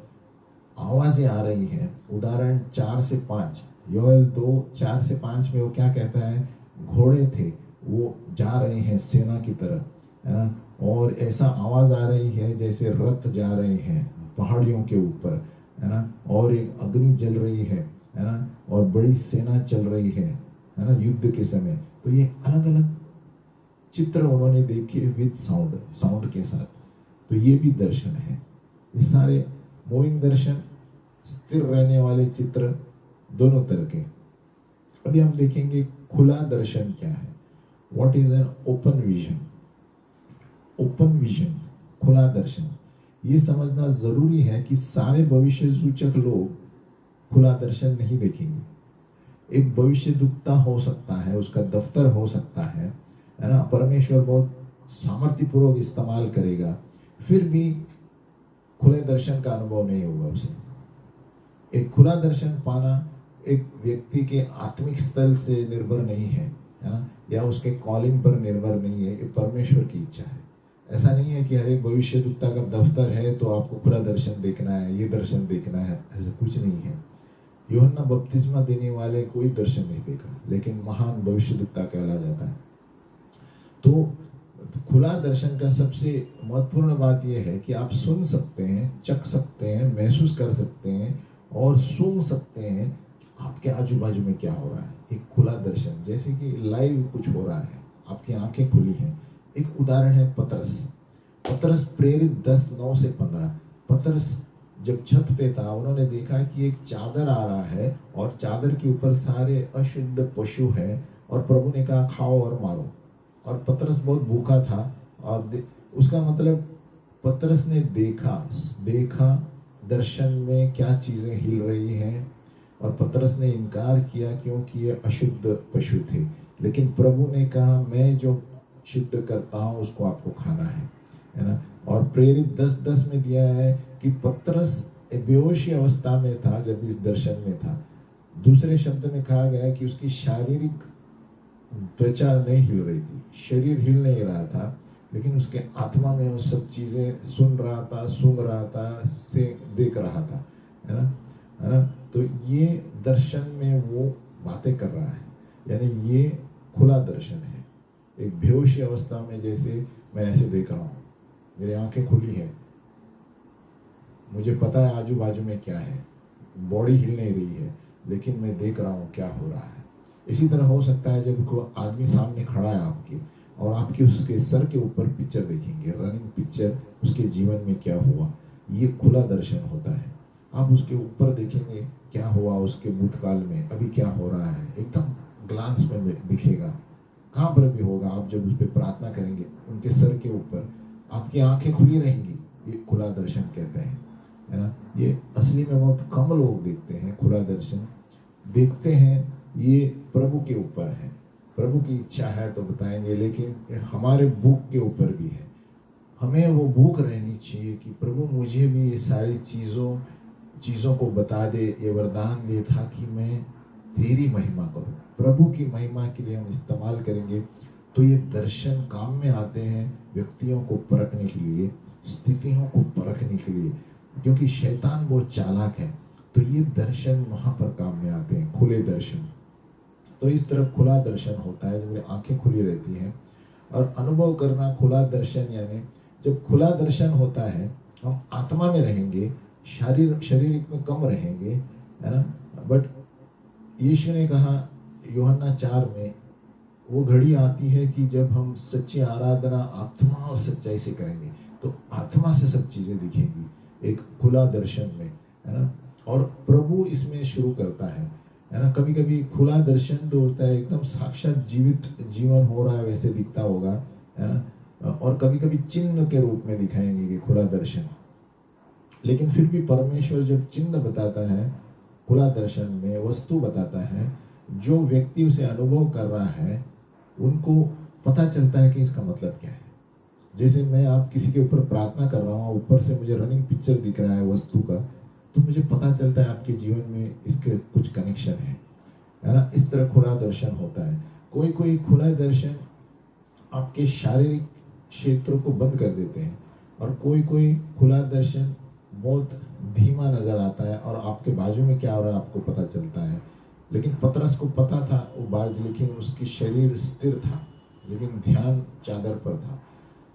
आवाजें आ रही हैं। उदाहरण 4-5, योएल 2:4-5 में वो क्या कहता है, घोड़े थे, वो जा रहे हैं सेना की तरह, है ना। और ऐसा आवाज आ रही है जैसे रथ जा रहे हैं पहाड़ियों के ऊपर, है ना। और एक अग्नि जल रही है ना, और बड़ी सेना चल रही है ना, युद्ध के समय। तो ये अलग अलग चित्र उन्होंने देखे विद साउंड के साथ। तो ये भी दर्शन है। ये सारे मूविंग दर्शन, स्थिर रहने वाले चित्र, दोनों तरह के। अभी हम देखेंगे खुला दर्शन क्या है। What is an open vision? Open vision, खुला दर्शन, ये समझना जरूरी है कि सारे भविष्य सूचक लोग खुला दर्शन नहीं देखेंगे। एक भविष्यद्वक्ता हो सकता है, उसका दफ्तर हो सकता है ना, परमेश्वर बहुत सामर्थ्यपूर्वक इस्तेमाल करेगा, फिर भी खुले दर्शन का अनुभव नहीं होगा उसे। एक खुला दर्शन पाना एक व्यक्ति के आत्मिक स्थल से निर्भर नहीं है ना, या उसके कॉलिंग पर निर्भर नहीं है, ये परमेश्वर की इच्छा है। ऐसा नहीं है कि हर एक भविष्यद्वक्ता का दफ्तर है तो आपको खुला दर्शन देखना है, ये दर्शन देखना है, ऐसा कुछ नहीं है। यूहन्ना बपतिस्मा देने वाले कोई दर्शन नहीं देखा, लेकिन महान भविष्यद्वक्ता कहला जाता है। तो खुला दर्शन का सबसे महत्वपूर्ण बात यह है कि आप सुन सकते हैं, चख सकते हैं, महसूस कर सकते हैं और सूंघ सकते हैं आपके आजू बाजू में क्या हो रहा है। एक खुला दर्शन, जैसे कि लाइव कुछ हो रहा है, आपकी आंखें खुली हैं। एक उदाहरण है पतरस प्रेरित 10:9-15। पतरस जब छत पे था, उन्होंने देखा कि एक चादर आ रहा है और चादर के ऊपर सारे अशुद्ध पशु हैं और प्रभु ने कहा खाओ और मारो। और पतरस बहुत भूखा था और उसका मतलब पतरस ने देखा दर्शन में क्या चीजें हिल रही हैं और पतरस ने इनकार किया क्योंकि ये अशुद्ध पशु थे। लेकिन प्रभु ने कहा मैं जो शुद्ध करता हूँ उसको आपको खाना है ना। और प्रेरित 10:10 में दिया है कि पतरस बेहोशी अवस्था में था जब इस दर्शन में था। दूसरे शब्द में कहा गया है कि उसकी शारीरिक त्वचा नहीं हिल रही थी, शरीर हिल नहीं रहा था, लेकिन उसके आत्मा में वो सब चीजें सुन रहा था, सूंघ रहा था, से देख रहा था, है ना। तो ये दर्शन में वो बातें कर रहा है, यानी ये खुला दर्शन है। एक बेहोशी अवस्था में जैसे मैं ऐसे देख रहा हूँ, मेरी आंखें खुली हैं, मुझे पता है आजू बाजू में क्या है, बॉडी हिल नहीं रही है, लेकिन मैं देख रहा हूँ क्या हो रहा है। इसी तरह हो सकता है जब कोई आदमी सामने खड़ा है आपके और आपके उसके सर के ऊपर पिक्चर देखेंगे, रनिंग पिक्चर, उसके जीवन में क्या हुआ, ये खुला दर्शन होता है। आप उसके ऊपर देखेंगे क्या हुआ उसके भूतकाल में, अभी क्या हो रहा है, एकदम ग्लांस में दिखेगा। कहाँ पर भी होगा, आप जब उस पर प्रार्थना करेंगे उनके सर के ऊपर आपकी आंखें खुली रहेंगी, ये खुला दर्शन कहते हैं, है ना। ये असली में बहुत कम लोग देखते हैं, खुला दर्शन देखते हैं, ये प्रभु के ऊपर है। प्रभु की इच्छा है तो बताएंगे, लेकिन हमारे भूख के ऊपर भी है। हमें वो भूख रहनी चाहिए कि प्रभु मुझे भी ये सारी चीज़ों को बता दे, ये वरदान दे ताकि मैं तेरी महिमा करूं। प्रभु की महिमा के लिए हम इस्तेमाल करेंगे तो ये दर्शन काम में आते हैं, व्यक्तियों को परखने के लिए, स्थितियों को परखने के लिए, क्योंकि शैतान बहुत चालाक है। तो ये दर्शन वहां पर काम में आते हैं, खुले दर्शन। तो इस तरह खुला दर्शन होता है जब मेरी आंखें खुली रहती हैं। और अनुभव करना खुला दर्शन, यानी जब खुला दर्शन होता है हम आत्मा में रहेंगे, शारीरिक में कम रहेंगे, है ना। बट यीशु ने कहा यूहन्ना 4 में, वो घड़ी आती है कि जब हम सच्ची आराधना आत्मा और सच्चाई से करेंगे तो आत्मा से सब चीजें दिखेंगी, एक खुला दर्शन में, है ना। और प्रभु इसमें शुरू करता है ना। कभी कभी खुला दर्शन तो होता है एकदम साक्षात जीवित जीवन हो रहा है वैसे दिखता होगा, है ना। और कभी कभी चिन्ह के रूप में दिखाएंगे कि खुला दर्शन, लेकिन फिर भी परमेश्वर जब चिन्ह बताता है खुला दर्शन में, वस्तु बताता है, जो व्यक्ति उसे अनुभव कर रहा है उनको पता चलता है कि इसका मतलब क्या है। जैसे मैं आप किसी के ऊपर प्रार्थना कर रहा हूँ, ऊपर से मुझे रनिंग पिक्चर दिख रहा है वस्तु का, तो मुझे पता चलता है आपके जीवन में इसके कुछ कनेक्शन है ना। इस तरह खुला दर्शन होता है। कोई खुला दर्शन आपके शारीरिक क्षेत्र को बंद कर देते हैं और कोई खुला दर्शन बहुत धीमा नजर आता है और आपके बाजू में क्या हो रहा है आपको पता चलता है। लेकिन पतरस को पता था वो बाजू, लेकिन उसकी शरीर स्थिर था, लेकिन ध्यान चादर पर था।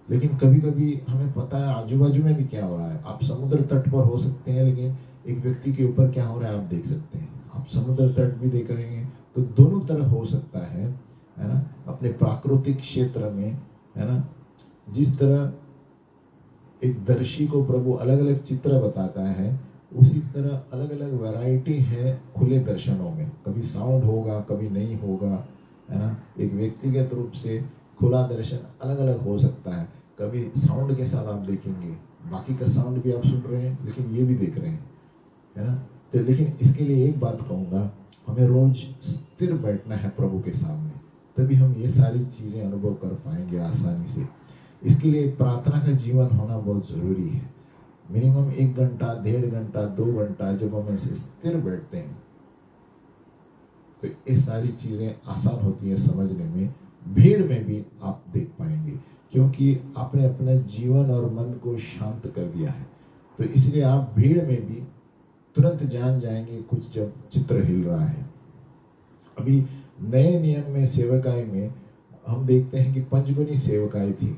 लेकिन कभी कभी हमें पता है आजू बाजू में भी क्या हो रहा है। आप समुद्र तट पर हो सकते हैं, लेकिन एक व्यक्ति के ऊपर क्या हो रहा है आप देख सकते हैं। आप समुद्र तट भी देख रहे हैं, तो दोनों तरह हो सकता है ना। अपने प्राकृतिक क्षेत्र में, है ना, जिस तरह एक दर्शी को प्रभु अलग अलग चित्र बताता है, उसी तरह अलग अलग वैरायटी है खुले दर्शनों में। कभी साउंड होगा, कभी नहीं होगा, है ना। एक व्यक्तिगत रूप से खुला दर्शन अलग अलग हो सकता है। कभी साउंड के साथ आप देखेंगे, बाकी का साउंड भी आप सुन रहे हैं लेकिन ये भी देख रहे हैं, है ना। तो लेकिन इसके लिए एक बात कहूँगा, हमें रोज स्थिर बैठना है प्रभु के सामने, तभी हम ये सारी चीज़ें अनुभव कर पाएंगे आसानी से। इसके लिए प्रार्थना का जीवन होना बहुत ज़रूरी है। मिनिमम 1 घंटा, 1.5 घंटा, 2 घंटा जब हम ऐसे स्थिर बैठते हैं तो ये सारी चीज़ें आसान होती है समझने में। भीड़ में भी आप देख पाएंगे क्योंकि आपने अपने जीवन और मन को शांत कर दिया है। तो इसलिए आप भीड़ में भी तुरंत जान जाएंगे कुछ जब चित्र हिल रहा है। अभी नए नियम में सेवकाई में हम देखते हैं कि पंचगुनी सेवकाई थी,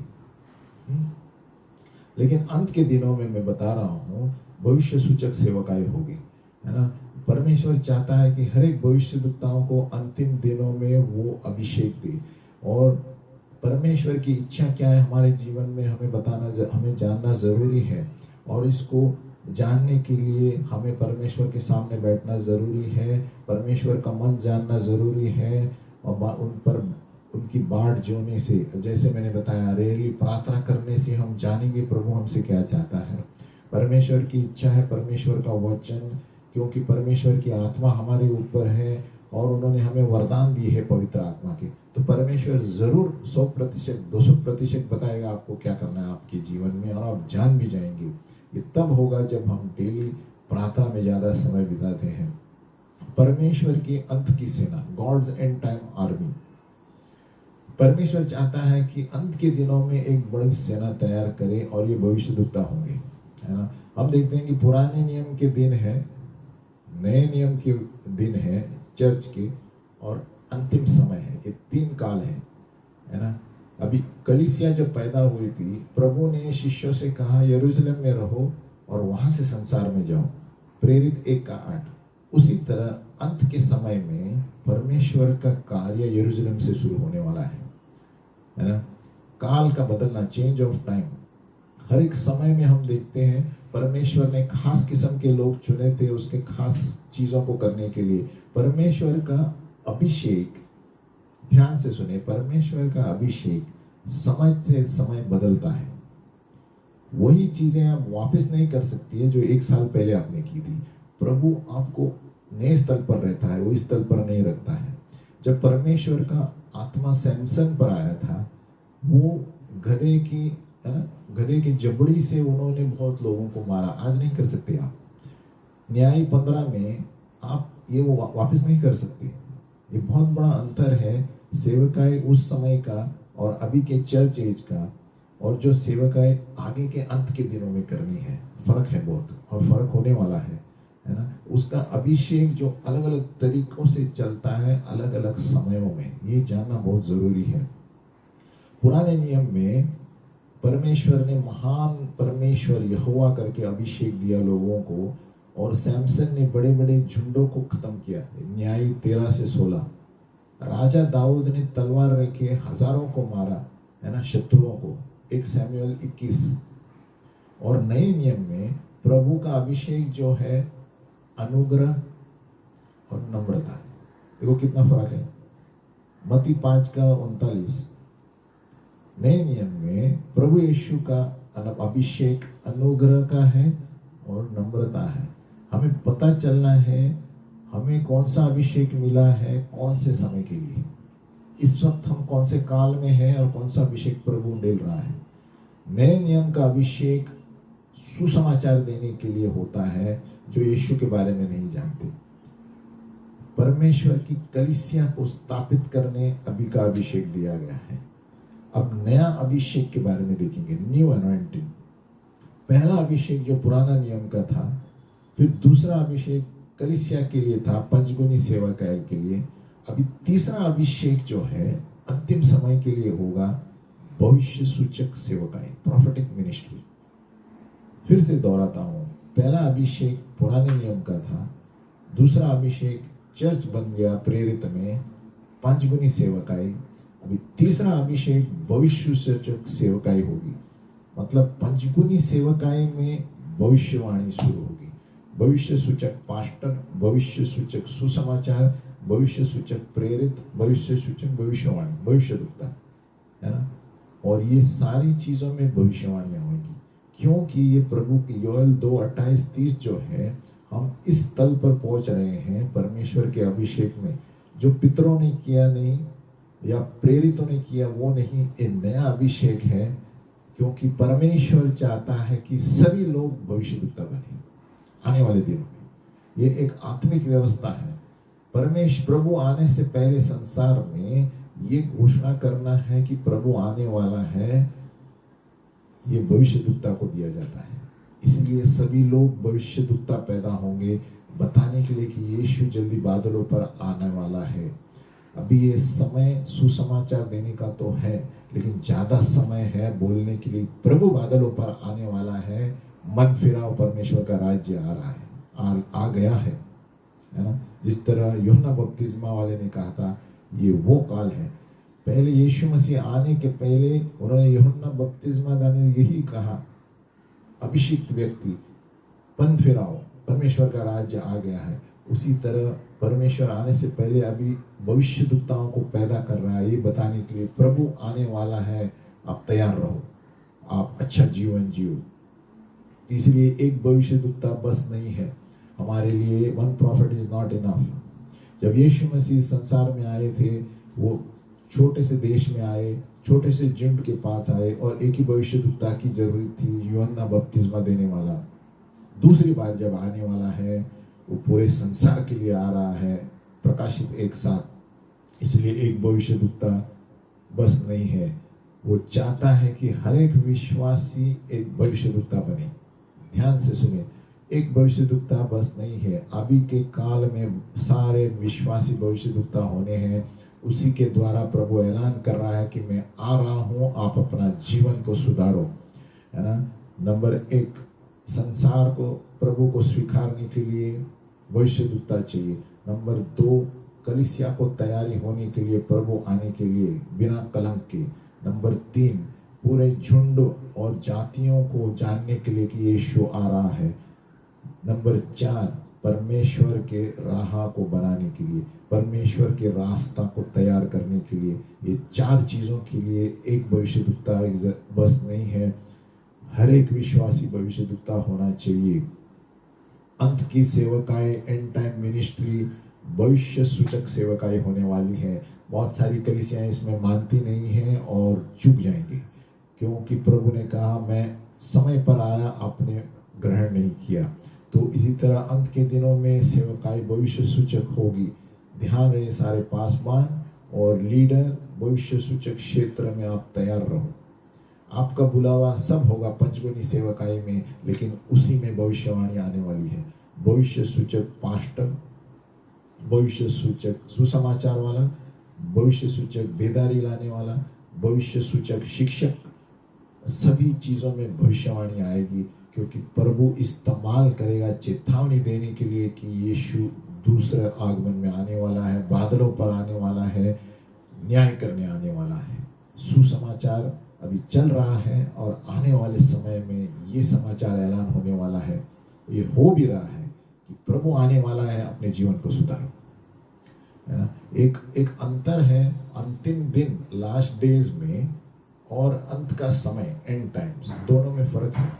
लेकिन अंत के दिनों में मैं बता रहा हूँ भविष्य सूचक सेवकाई होगी, है ना। परमेश्वर चाहता है कि हर एक भविष्यद्वक्ताओं को अंतिम दिनों में वो अभिषेक दे, और परमेश्वर की इच्छा क्या है हमारे जीवन में हमें बताना, हमें जानना जरूरी है। और इसको जानने के लिए हमें परमेश्वर के सामने बैठना जरूरी है, परमेश्वर का मन जानना जरूरी है, और उन पर उनकी बाट जोने से, जैसे मैंने बताया, रेली प्रार्थना करने से हम जानेंगे प्रभु हमसे क्या चाहता है। परमेश्वर की इच्छा है, परमेश्वर का वचन, क्योंकि परमेश्वर की आत्मा हमारे ऊपर है और उन्होंने हमें वरदान दिए है पवित्र आत्मा के। तो परमेश्वर जरूर 100%, 200% बताएगा आपको क्या करना है आपके जीवन में, और आप जान भी जाएंगे। ये तब होगा जब हम डेली प्रार्थना में ज्यादा समय बिताते हैं। परमेश्वर की अंत की सेना, गॉड्स एंड टाइम आर्मी, परमेश्वर चाहता है कि अंत के दिनों में एक बड़ी सेना तैयार करे, और ये भविष्यद्वक्ता होंगे, है ना। हम देखते हैं कि पुराने नियम के दिन है, नए नियम के दिन है चर्च के, और अंतिम समय है। ये 3 काल है ना। अभी कलीसिया जब पैदा हुई थी, प्रभु ने शिष्यों से कहा यरूशलेम में रहो और वहां से संसार में जाओ, प्रेरित 1:8। उसी तरह अंत के समय में परमेश्वर का कार्य यरूशलेम से शुरू होने वाला है ना। काल का बदलना, चेंज ऑफ टाइम, हर एक समय में हम देखते हैं परमेश्वर ने खास किस्म के लोग चुने थे उसके खास चीजों को करने के लिए। परमेश्वर का अभिषेक, ध्यान से सुने, परमेश्वर का अभिषेक समय से समय बदलता है। वही चीजें आप वापस नहीं कर सकती है जो 1 साल पहले आपने की थी। प्रभु आपको नए स्थल पर रहता है, वो इस स्थल पर नहीं रखता है। जब परमेश्वर का आत्मा सैमसन पर आया था, वो गधे की, है ना, गधे की जबड़ी से उन्होंने बहुत लोगों को मारा। आज नहीं कर सकते आप। न्याय 15 में आप ये वो वापस नहीं कर सकते। ये बहुत बड़ा अंतर है सेवकाई उस समय का और अभी के चर्च एज का, और जो सेवकाई आगे के अंत के दिनों में करनी है। फर्क है बहुत, और फर्क होने वाला है ना। उसका अभिषेक जो अलग अलग तरीकों से चलता है अलग अलग समयों में, ये जानना बहुत जरूरी है। पुराने नियम में परमेश्वर ने महान परमेश्वर यहोवा करके अभिषेक दिया लोगों को, और सैमसन ने बड़े बड़े झुंडों को खत्म किया। न्याय 13 से 16। राजा दाऊद ने तलवार रखे हजारों को मारा, है ना, शत्रुओं को। 1 शमूएल 21। और नए नियम में प्रभु का अभिषेक जो है अनुग्रह और नम्रता। देखो कितना फर्क है। मत्ती 5:39। नए नियम में प्रभु यीशु का अभिषेक अनुग्रह का है और नम्रता है। हमें पता चलना है हमें कौन सा अभिषेक मिला है, कौन से समय के लिए। इस वक्त हम कौन से काल में हैं और कौन सा अभिषेक प्रभु मिल रहा है। नए नियम का अभिषेक सुसमाचार देने के लिए होता है जो यीशु के बारे में नहीं जानते। परमेश्वर की कलीसिया को स्थापित करने अभी का अभिषेक दिया गया है। अब नया अभिषेक के बारे में देखेंगे, न्यू अनॉइंटिंग। पहला अभिषेक जो पुराना नियम का था, फिर दूसरा अभिषेक कलीसिया के लिए था, पंचगुनी सेवकाई के लिए। अभी तीसरा अभिषेक जो है अंतिम समय के लिए होगा, भविष्य सूचक सेवकाई, प्रोफेटिक मिनिस्ट्री। फिर से दोहराता हूं, पहला अभिषेक पुराने नियम का था, दूसरा अभिषेक चर्च बन गया प्रेरित में, पंचगुनी सेवकाई। अभी तीसरा अभिषेक भविष्य सूचक सेवकाई होगी। मतलब पंचगुनी सेवकाई में भविष्यवाणी शुरू होगी। भविष्य सूचक पास्टर, भविष्य सूचक सुसमाचार, भविष्य सूचक प्रेरित, भविष्य सूचक भविष्यवाणी, भविष्यद्वक्ता, है ना। और ये सारी चीजों में भविष्यवाणियां होंगी, क्योंकि ये प्रभु की योएल 2:28-30 जो है, हम इस तल पर पहुंच रहे हैं परमेश्वर के अभिषेक में। जो पितरों ने किया नहीं या प्रेरितों ने किया वो नहीं, ये नया अभिषेक है, क्योंकि परमेश्वर चाहता है कि सभी लोग भविष्यद्वक्ता बने आने वाले दिनों में। ये एक आत्मिक व्यवस्था है। प्रभु आने से पहले संसार में ये घोषणा करना है कि प्रभु आने वाला है, ये भविष्यद्वक्ता को दिया जाता है। इसलिए सभी लोग भविष्यद्वक्ता पैदा होंगे बताने के लिए कि यीशु जल्दी बादलों पर आने वाला है। अभी ये समय सुसमाचार देने का तो है, लेकिन ज्यादा समय है बोलने के लिए प्रभु बादलों पर आने वाला है, मन फिराओ, परमेश्वर का राज्य आ रहा है, आ गया है ना। जिस तरह यूहन्ना बपतिस्मा वाले ने कहा था ये वो काल है। पहले यीशु मसीह आने के पहले उन्होंने यूहन्ना बपतिस्मा दानी ने यही कहा, अभिषिक्त व्यक्ति मन फिराओ, परमेश्वर का राज्य आ गया है। उसी तरह परमेश्वर आने से पहले अभी भविष्यद्वक्ताओं को पैदा कर रहा है, ये बताने के लिए प्रभु आने वाला है, आप तैयार रहो, आप अच्छा जीवन जियो। इसलिए एक भविष्यद्वक्ता बस नहीं है हमारे लिए, one profit is not enough. जब यीशु मसीह संसार में आए थे, वो छोटे से देश में आए, छोटे से झुंड के पास आए और एक ही भविष्यद्वक्ता की जरूरत थी, यूहन्ना बपतिस्मा देने वाला। दूसरी बार जब आने वाला है वो पूरे संसार के लिए आ रहा है, प्रकाशित एक साथ। इसलिए एक भविष्यद्वक्ता बस नहीं है, वो चाहता है कि हर एक विश्वासी एक भविष्यद्वक्ता बने। ध्यान से सुने, एक भविष्यद्वक्ता बस नहीं है, अभी के काल में सारे विश्वासी भविष्यद्वक्ता होने हैं। उसी के द्वारा प्रभु ऐलान कर रहा है कि मैं आ रहा हूं, आप अपना जीवन को सुधारो, है ना। नंबर 1, संसार को प्रभु को स्वीकारने के लिए भविष्यद्वक्ता चाहिए। नंबर 2, कलीसिया को तैयारी होने के लिए, प्रभु आने के लिए बिना कलंक के। नंबर 3, पूरे झुंड और जातियों को जानने के लिए कि यीशु आ रहा है। नंबर 4, परमेश्वर के राह को बनाने के लिए, परमेश्वर के रास्ता को तैयार करने के लिए। ये 4 चीजों के लिए एक भविष्यद्वक्ता बस नहीं है, हर एक विश्वासी भविष्यद्वक्ता होना चाहिए। अंत की सेवकाएं, एंड टाइम मिनिस्ट्री, भविष्य सूचक सेवकाएं होने वाली है। बहुत सारी कलीसियाएं इसमें मानती नहीं हैं और चुप जाएंगे, क्योंकि प्रभु ने कहा मैं समय पर आया, आपने ग्रहण नहीं किया। तो इसी तरह अंत के दिनों में सेवकाई भविष्य सूचक होगी। ध्यान रहे सारे पासवान और लीडर, भविष्य सूचक क्षेत्र में आप तैयार रहो। आपका बुलावा सब होगा पंचगुनी सेवकाई में, लेकिन उसी में भविष्यवाणी आने वाली है। भविष्य सूचक पास्टर, भविष्य सूचक सुसमाचार वाला, भविष्य सूचक बेदारी लाने वाला, भविष्य सूचक शिक्षक, सभी चीजों में भविष्यवाणी आएगी, क्योंकि प्रभु इस्तेमाल करेगा चेतावनी देने के लिए कि यीशु दूसरे आगमन में आने वाला है, बादलों पर आने वाला है, न्याय करने आने वाला है। सुसमाचार अभी चल रहा है और आने वाले समय में ये समाचार ऐलान होने वाला है, ये हो भी रहा है कि प्रभु आने वाला है, अपने जीवन को सुधारो, है ना। एक अंतर है अंतिम दिन, लास्ट डेज में, और अंत का समय, एंड टाइम्स, दोनों में फर्क है।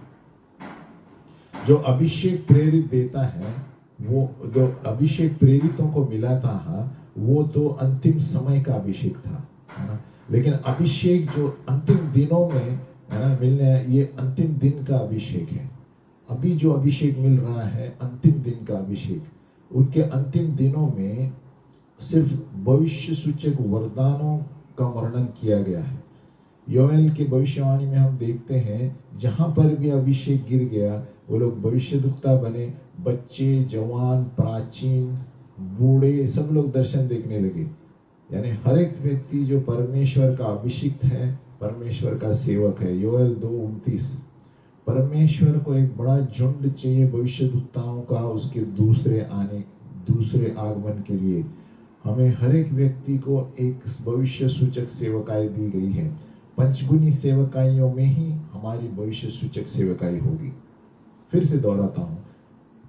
जो अभिषेक प्रेरित देता है, वो जो अभिषेक प्रेरितों को मिला था, वो तो अंतिम समय का अभिषेक था, है ना। लेकिन अभिषेक जो अंतिम दिनों में, है ना, मिलने, ये अंतिम दिन का अभिषेक है। अभी जो अभिषेक मिल रहा है अंतिम दिन का अभिषेक, उनके अंतिम दिनों में सिर्फ भविष्य सूचक वरदानों का वर्णन किया गया है। योएल की भविष्यवाणी में हम देखते हैं जहां पर भी अभिषेक गिर गया, वो लोग भविष्यद्वक्ता बने। बच्चे, जवान, प्राचीन, बूढ़े, सब लोग दर्शन देखने लगे। यानी हर एक व्यक्ति जो परमेश्वर का अभिषिक्त है, परमेश्वर का सेवक है। योएल 2:29। परमेश्वर को एक बड़ा झुंड चाहिए भविष्यद्वक्ताओं का, उसके दूसरे आगमन के लिए। हमें हर एक व्यक्ति को एक भविष्य सूचक सेवकाई दी गई है। पंचगुनी सेवकाइयों में ही हमारी भविष्य सूचक सेवकाई होगी। फिर से दोहराता हूँ,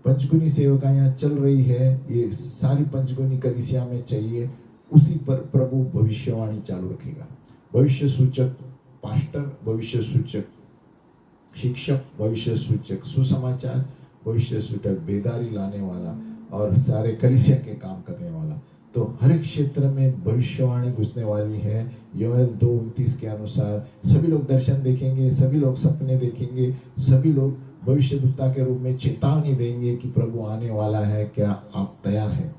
पंचगुनी सेवकाइयाँ चल रही है, ये सारी पंचगुनी कलीसिया में चाहिए, उसी पर प्रभु भविष्यवाणी चालू रखेगा। भविष्य सूचक पास्टर, भविष्य सूचक शिक्षक, भविष्य सूचक सुसमाचार, भविष्य सूचक बेदारी लाने वाला और सारे कलीसिया के काम करने वाला। तो हर एक क्षेत्र में भविष्यवाणी घुसने वाली है। योएल 2:29 के अनुसार सभी लोग दर्शन देखेंगे, सभी लोग सपने देखेंगे, सभी लोग भविष्यद्वक्ता के रूप में चेतावनी देंगे कि प्रभु आने वाला है, क्या आप तैयार हैं,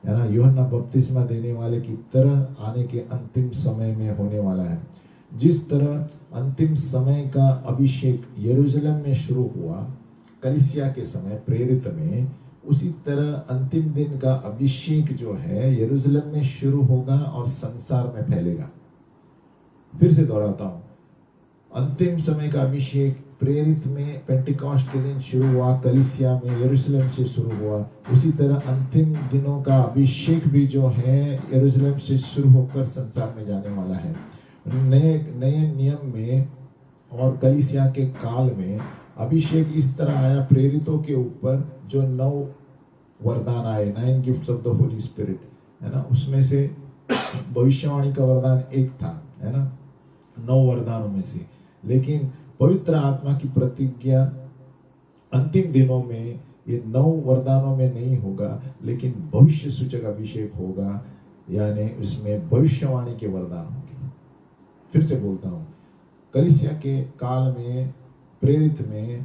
है ना। यूहन्ना बपतिस्मा देने वाले की तरह आने के अंतिम समय में होने वाला है। जिस तरह अंतिम समय का अभिषेक यरूशलेम में शुरू हुआ कलीसिया के समय प्रेरित में, उसी तरह अंतिम दिन का अभिषेक जो है यरूशलेम में शुरू होगा और संसार में फैलेगा। फिर से दोहराता हूं, अंतिम समय का अभिषेक प्रेरित में पेंटिकॉस्ट के दिन शुरू हुआ, कलीसिया में यरूशलेम से शुरू हुआ। उसी तरह अंतिम दिनों का अभिषेक भी जो है यरूशलेम से शुरू होकर संसार में जाने वाला है। नए नियम में और कलीसिया के काल में अभिषेक इस तरह आया प्रेरितों के ऊपर, जो 9 वरदान आए, 9 gifts of the Holi spirit, है ना। उसमें से भविष्यवाणी का वरदान एक था, है ना, 9 वरदानों में से। लेकिन पवित्र आत्मा की प्रतिज्ञा अंतिम दिनों में ये 9 वरदानों में नहीं होगा, लेकिन भविष्य सूचक अभिषेक होगा, यानी उसमें भविष्यवाणी के वरदान होंगे। फिर से बोलता हूं, कलीसिया के काल में प्रेरित में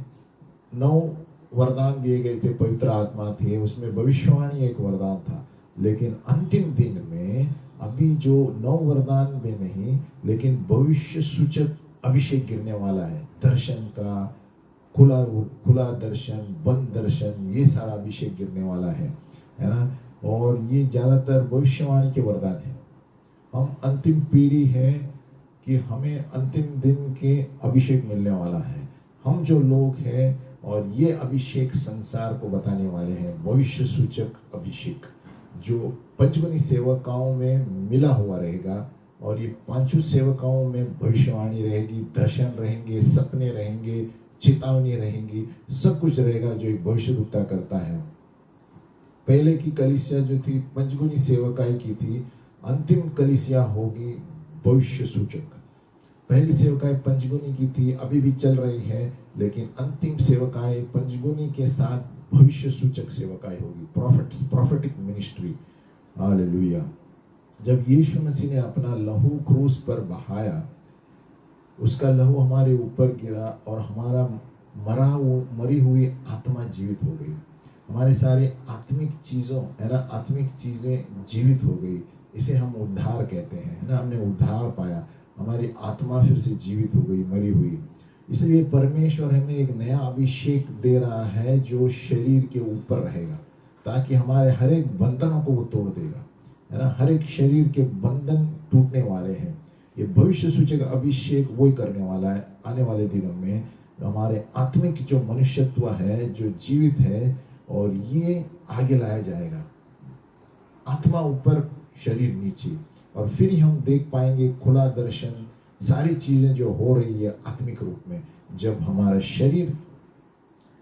9 वरदान दिए गए थे, पवित्र आत्मा थे, उसमें भविष्यवाणी एक वरदान था। लेकिन अंतिम दिन में अभी जो 9 वरदान में नहीं, लेकिन भविष्य सूचक अभिषेक गिरने वाला है। दर्शन का खुला दर्शन, बंद दर्शन, ये सारा अभिषेक गिरने वाला है ना। और ये ज्यादातर भविष्यवाणी के वरदान है। हम अंतिम पीढ़ी है कि हमें अंतिम दिन के अभिषेक मिलने वाला है। हम जो लोग हैं, और ये अभिषेक संसार को बताने वाले हैं, भविष्य सूचक अभिषेक जो पंचगुनी सेवकाओं में मिला हुआ रहेगा। और ये 5 सेवकाओं में भविष्यवाणी रहेगी, दर्शन रहेंगे, सपने रहेंगे, चेतावनी रहेंगी, सब कुछ रहेगा जो एक भविष्यवक्ता करता है। पहले की कलीसिया जो थी पंचगुनी सेवकाई की थी, अंतिम कलीसिया होगी भविष्य सूचक। पहली सेवकाई पंचगुनी की थी, अभी भी चल रही है, लेकिन अंतिम सेवकाई पंचगुनी के साथ भविष्य सूचक सेवकाई होगी, प्रॉफिटिक मिनिस्ट्री। हालेलुया। जब यीशु मसीह ने अपना लहू क्रूस पर बहाया, उसका लहू हमारे ऊपर गिरा और हमारा मरी हुई आत्मा जीवित हो गई। हमारे सारे आत्मिक चीज़ों, है ना, आत्मिक चीज़ें जीवित हो गई। इसे हम उद्धार कहते हैं, है ना। हमने उद्धार पाया, हमारी आत्मा फिर से जीवित हो गई, मरी हुई। इसलिए परमेश्वर हमें एक नया अभिषेक दे रहा है जो शरीर के ऊपर रहेगा, ताकि हमारे हर एक बंधनों को वो तोड़ देगा, है ना। हर एक शरीर के बंधन टूटने वाले हैं। ये भविष्य सूचक अभिषेक वही करने वाला है आने वाले दिनों में। हमारे आत्मिक जो मनुष्यत्व है, जो जीवित है, और ये आगे लाया जाएगा, आत्मा ऊपर शरीर नीचे। और फिर ही हम देख पाएंगे खुला दर्शन, सारी चीजें जो हो रही है आत्मिक रूप में, जब हमारा शरीर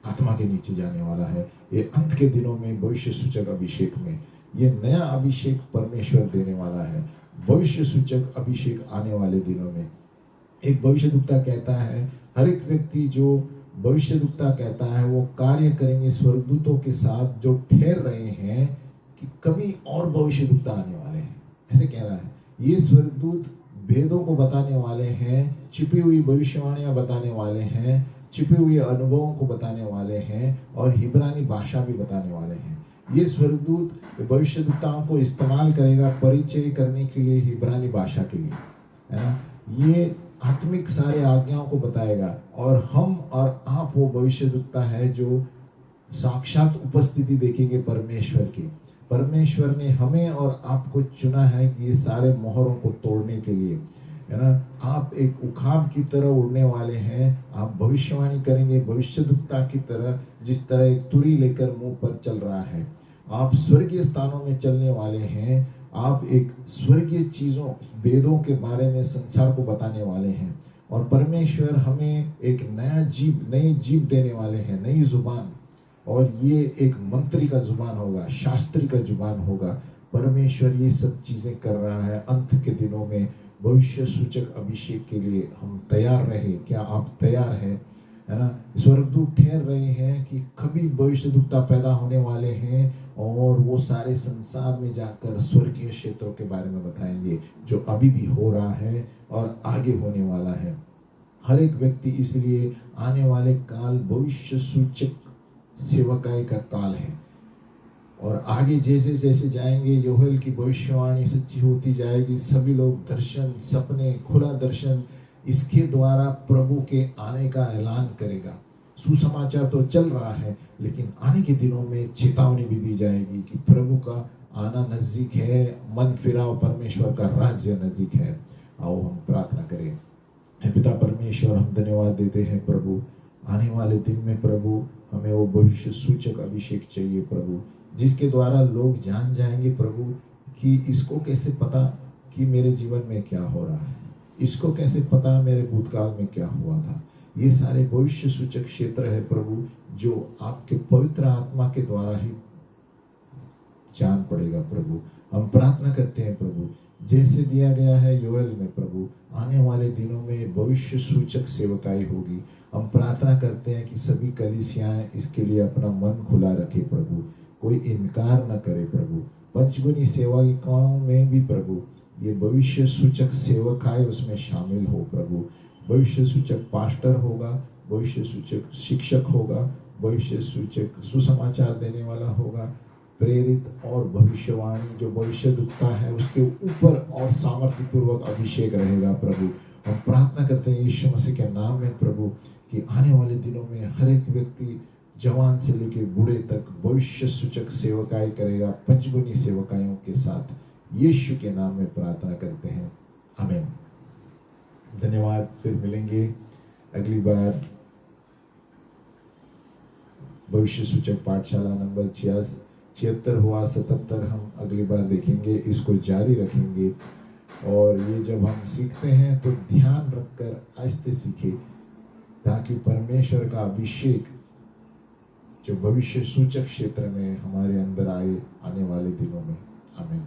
आत्मा के नीचे जाने वाला है। ये अंत के दिनों में भविष्य सूचक अभिषेक में ये नया अभिषेक परमेश्वर देने वाला है। भविष्य सूचक अभिषेक आने वाले दिनों में एक भविष्यद्वक्ता कहता है, हर एक व्यक्ति जो भविष्यद्वक्ता कहता है वो कार्य करेंगे स्वर्गदूतों के साथ जो ठहर रहे हैं कि कभी और भविष्यद्वक्ता आने वाले हैं, ऐसे कह रहा है। ये स्वर्गदूत भेदों को बताने वाले हैं, छिपी हुई भविष्यवाणियां बताने वाले हैं, छिपे हुए अनुभवों को बताने वाले हैं, और हिब्रानी भाषा भी बताने वाले हैं। ये स्वर्गदूत भविष्यद्वक्ताओं को इस्तेमाल करेगा परिचय करने के लिए, हिब्रानी भाषा के लिए, है ना। ये आत्मिक सारे आज्ञाओं को बताएगा। और हम और आप वो भविष्यद्वक्ता है जो साक्षात उपस्थिति देखेंगे परमेश्वर की। परमेश्वर ने हमें और आपको चुना है कि ये सारे मोहरों को तोड़ने के लिए, है ना। आप एक उखाब की तरह उड़ने वाले हैं। आप भविष्यवाणी करेंगे भविष्यद्वक्ता की तरह, जिस तरह एक तुरी लेकर मुंह पर चल रहा है। आप स्वर्गीय स्थानों में चलने वाले हैं। आप एक स्वर्गीय चीजों, वेदों के बारे में संसार को बताने वाले हैं। और परमेश्वर हमें एक नई जीभ देने वाले हैं, नई जुबान। और ये एक मंत्री का जुबान होगा, शास्त्री का जुबान होगा। परमेश्वर ये सब चीजें कर रहा है अंत के दिनों में। भविष्य सूचक अभिषेक के लिए हम तैयार रहे। क्या आप तैयार हैं, है ना। स्वर्गदूत ठहर रहे हैं कि कभी भविष्यद्वक्ता पैदा होने वाले हैं, और वो सारे संसार में जाकर स्वर्गीय क्षेत्रों के बारे में बताएंगे जो अभी भी हो रहा है और आगे होने वाला है। हर एक व्यक्ति, इसलिए आने वाले काल भविष्य सूचक सेवकाई का काल है। और आगे जैसे जैसे जाएंगे, योहेल की भविष्यवाणी सच्ची होती जाएगी। सभी लोग दर्शन, सपने, खुला दर्शन, इसके द्वारा प्रभु के आने का ऐलान करेगा। सुसमाचार तो चल रहा है, लेकिन आने के दिनों में चेतावनी भी दी जाएगी कि प्रभु का आना नजदीक है, मन फिराओ, परमेश्वर का राज्य नजदीक है। आओ हम प्रार्थना करें। हे पिता परमेश्वर, हम धन्यवाद देते हैं प्रभु, आने वाले दिन में प्रभु हमें वो भविष्य सूचक अभिषेक चाहिए प्रभु, जिसके द्वारा लोग जान जाएंगे प्रभु कि इसको कैसे पता कि मेरे जीवन में क्या हो रहा है, इसको कैसे पता मेरे भूतकाल में क्या हुआ था। ये सारे भविष्य सूचक क्षेत्र है प्रभु, जो आपके पवित्र आत्मा के द्वारा ही जान पड़ेगा प्रभु। हम प्रार्थना करते हैं प्रभु, जैसे दिया गया है योएल में प्रभु, आने वाले दिनों में भविष्य सूचक सेवकाई होगी। हम प्रार्थना करते हैं कि सभी कलीसियाएं इसके लिए अपना मन खुला रखे प्रभु, कोई इनकार न करे प्रभु। पंचगुनी सेवकाओं में भी प्रभु ये भविष्य सूचक सेवकाई उसमें शामिल हो प्रभु। भविष्य सूचक पास्टर होगा, भविष्य सूचक शिक्षक होगा, भविष्य सूचक सुसमाचार देने वाला होगा, प्रेरित और भविष्यवाणी जो भविष्य दुखता है उसके ऊपर और सामर्थ्य पूर्वक अभिषेक रहेगा प्रभु। हम प्रार्थना करते हैं यीशु मसीह के नाम में प्रभु कि आने वाले दिनों में हर एक व्यक्ति जवान से लेकर बूढ़े तक भविष्य सूचक सेवकाई करेगा पंचगुनी सेवकाइयों के साथ। यीशु के नाम में प्रार्थना करते हैं, आमीन। धन्यवाद। फिर मिलेंगे अगली बार। भविष्य सूचक पाठशाला नंबर 76 हुआ, 77 हम अगली बार देखेंगे। इसको जारी रखेंगे और ये जब हम सीखते हैं तो ध्यान रखकर आहिस्ते सीखें, ताकि परमेश्वर का अभिषेक जो भविष्य सूचक क्षेत्र में हमारे अंदर आए आने वाले दिनों में। आमीन।